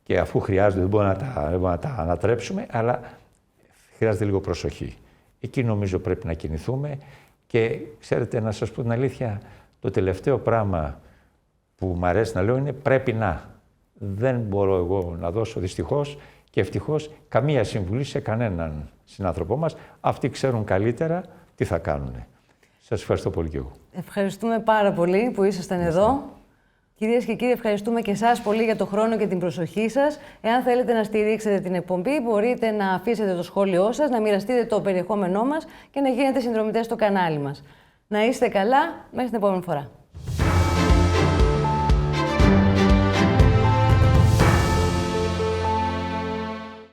Speaker 2: και αφού χρειάζονται δεν μπορούμε να τα ανατρέψουμε, αλλά χρειάζεται λίγο προσοχή. Εκεί νομίζω πρέπει να κινηθούμε και ξέρετε, να σας πω την αλήθεια, το τελευταίο πράγμα που μου αρέσει να λέω είναι πρέπει να. Δεν μπορώ εγώ να δώσω δυστυχώς και ευτυχώς καμία συμβουλή σε κανέναν συνάνθρωπό μας. Αυτοί ξέρουν καλύτερα τι θα κάνουν. Σας ευχαριστώ πολύ και εγώ.
Speaker 1: Ευχαριστούμε πάρα πολύ που ήσασταν εδώ. Κυρίες και κύριοι, ευχαριστούμε και εσάς πολύ για το χρόνο και την προσοχή σας. Εάν θέλετε να στηρίξετε την εκπομπή, μπορείτε να αφήσετε το σχόλιο σας, να μοιραστείτε το περιεχόμενό μας και να γίνετε συνδρομητές στο κανάλι μας. Να είστε καλά, μέχρι την επόμενη φορά.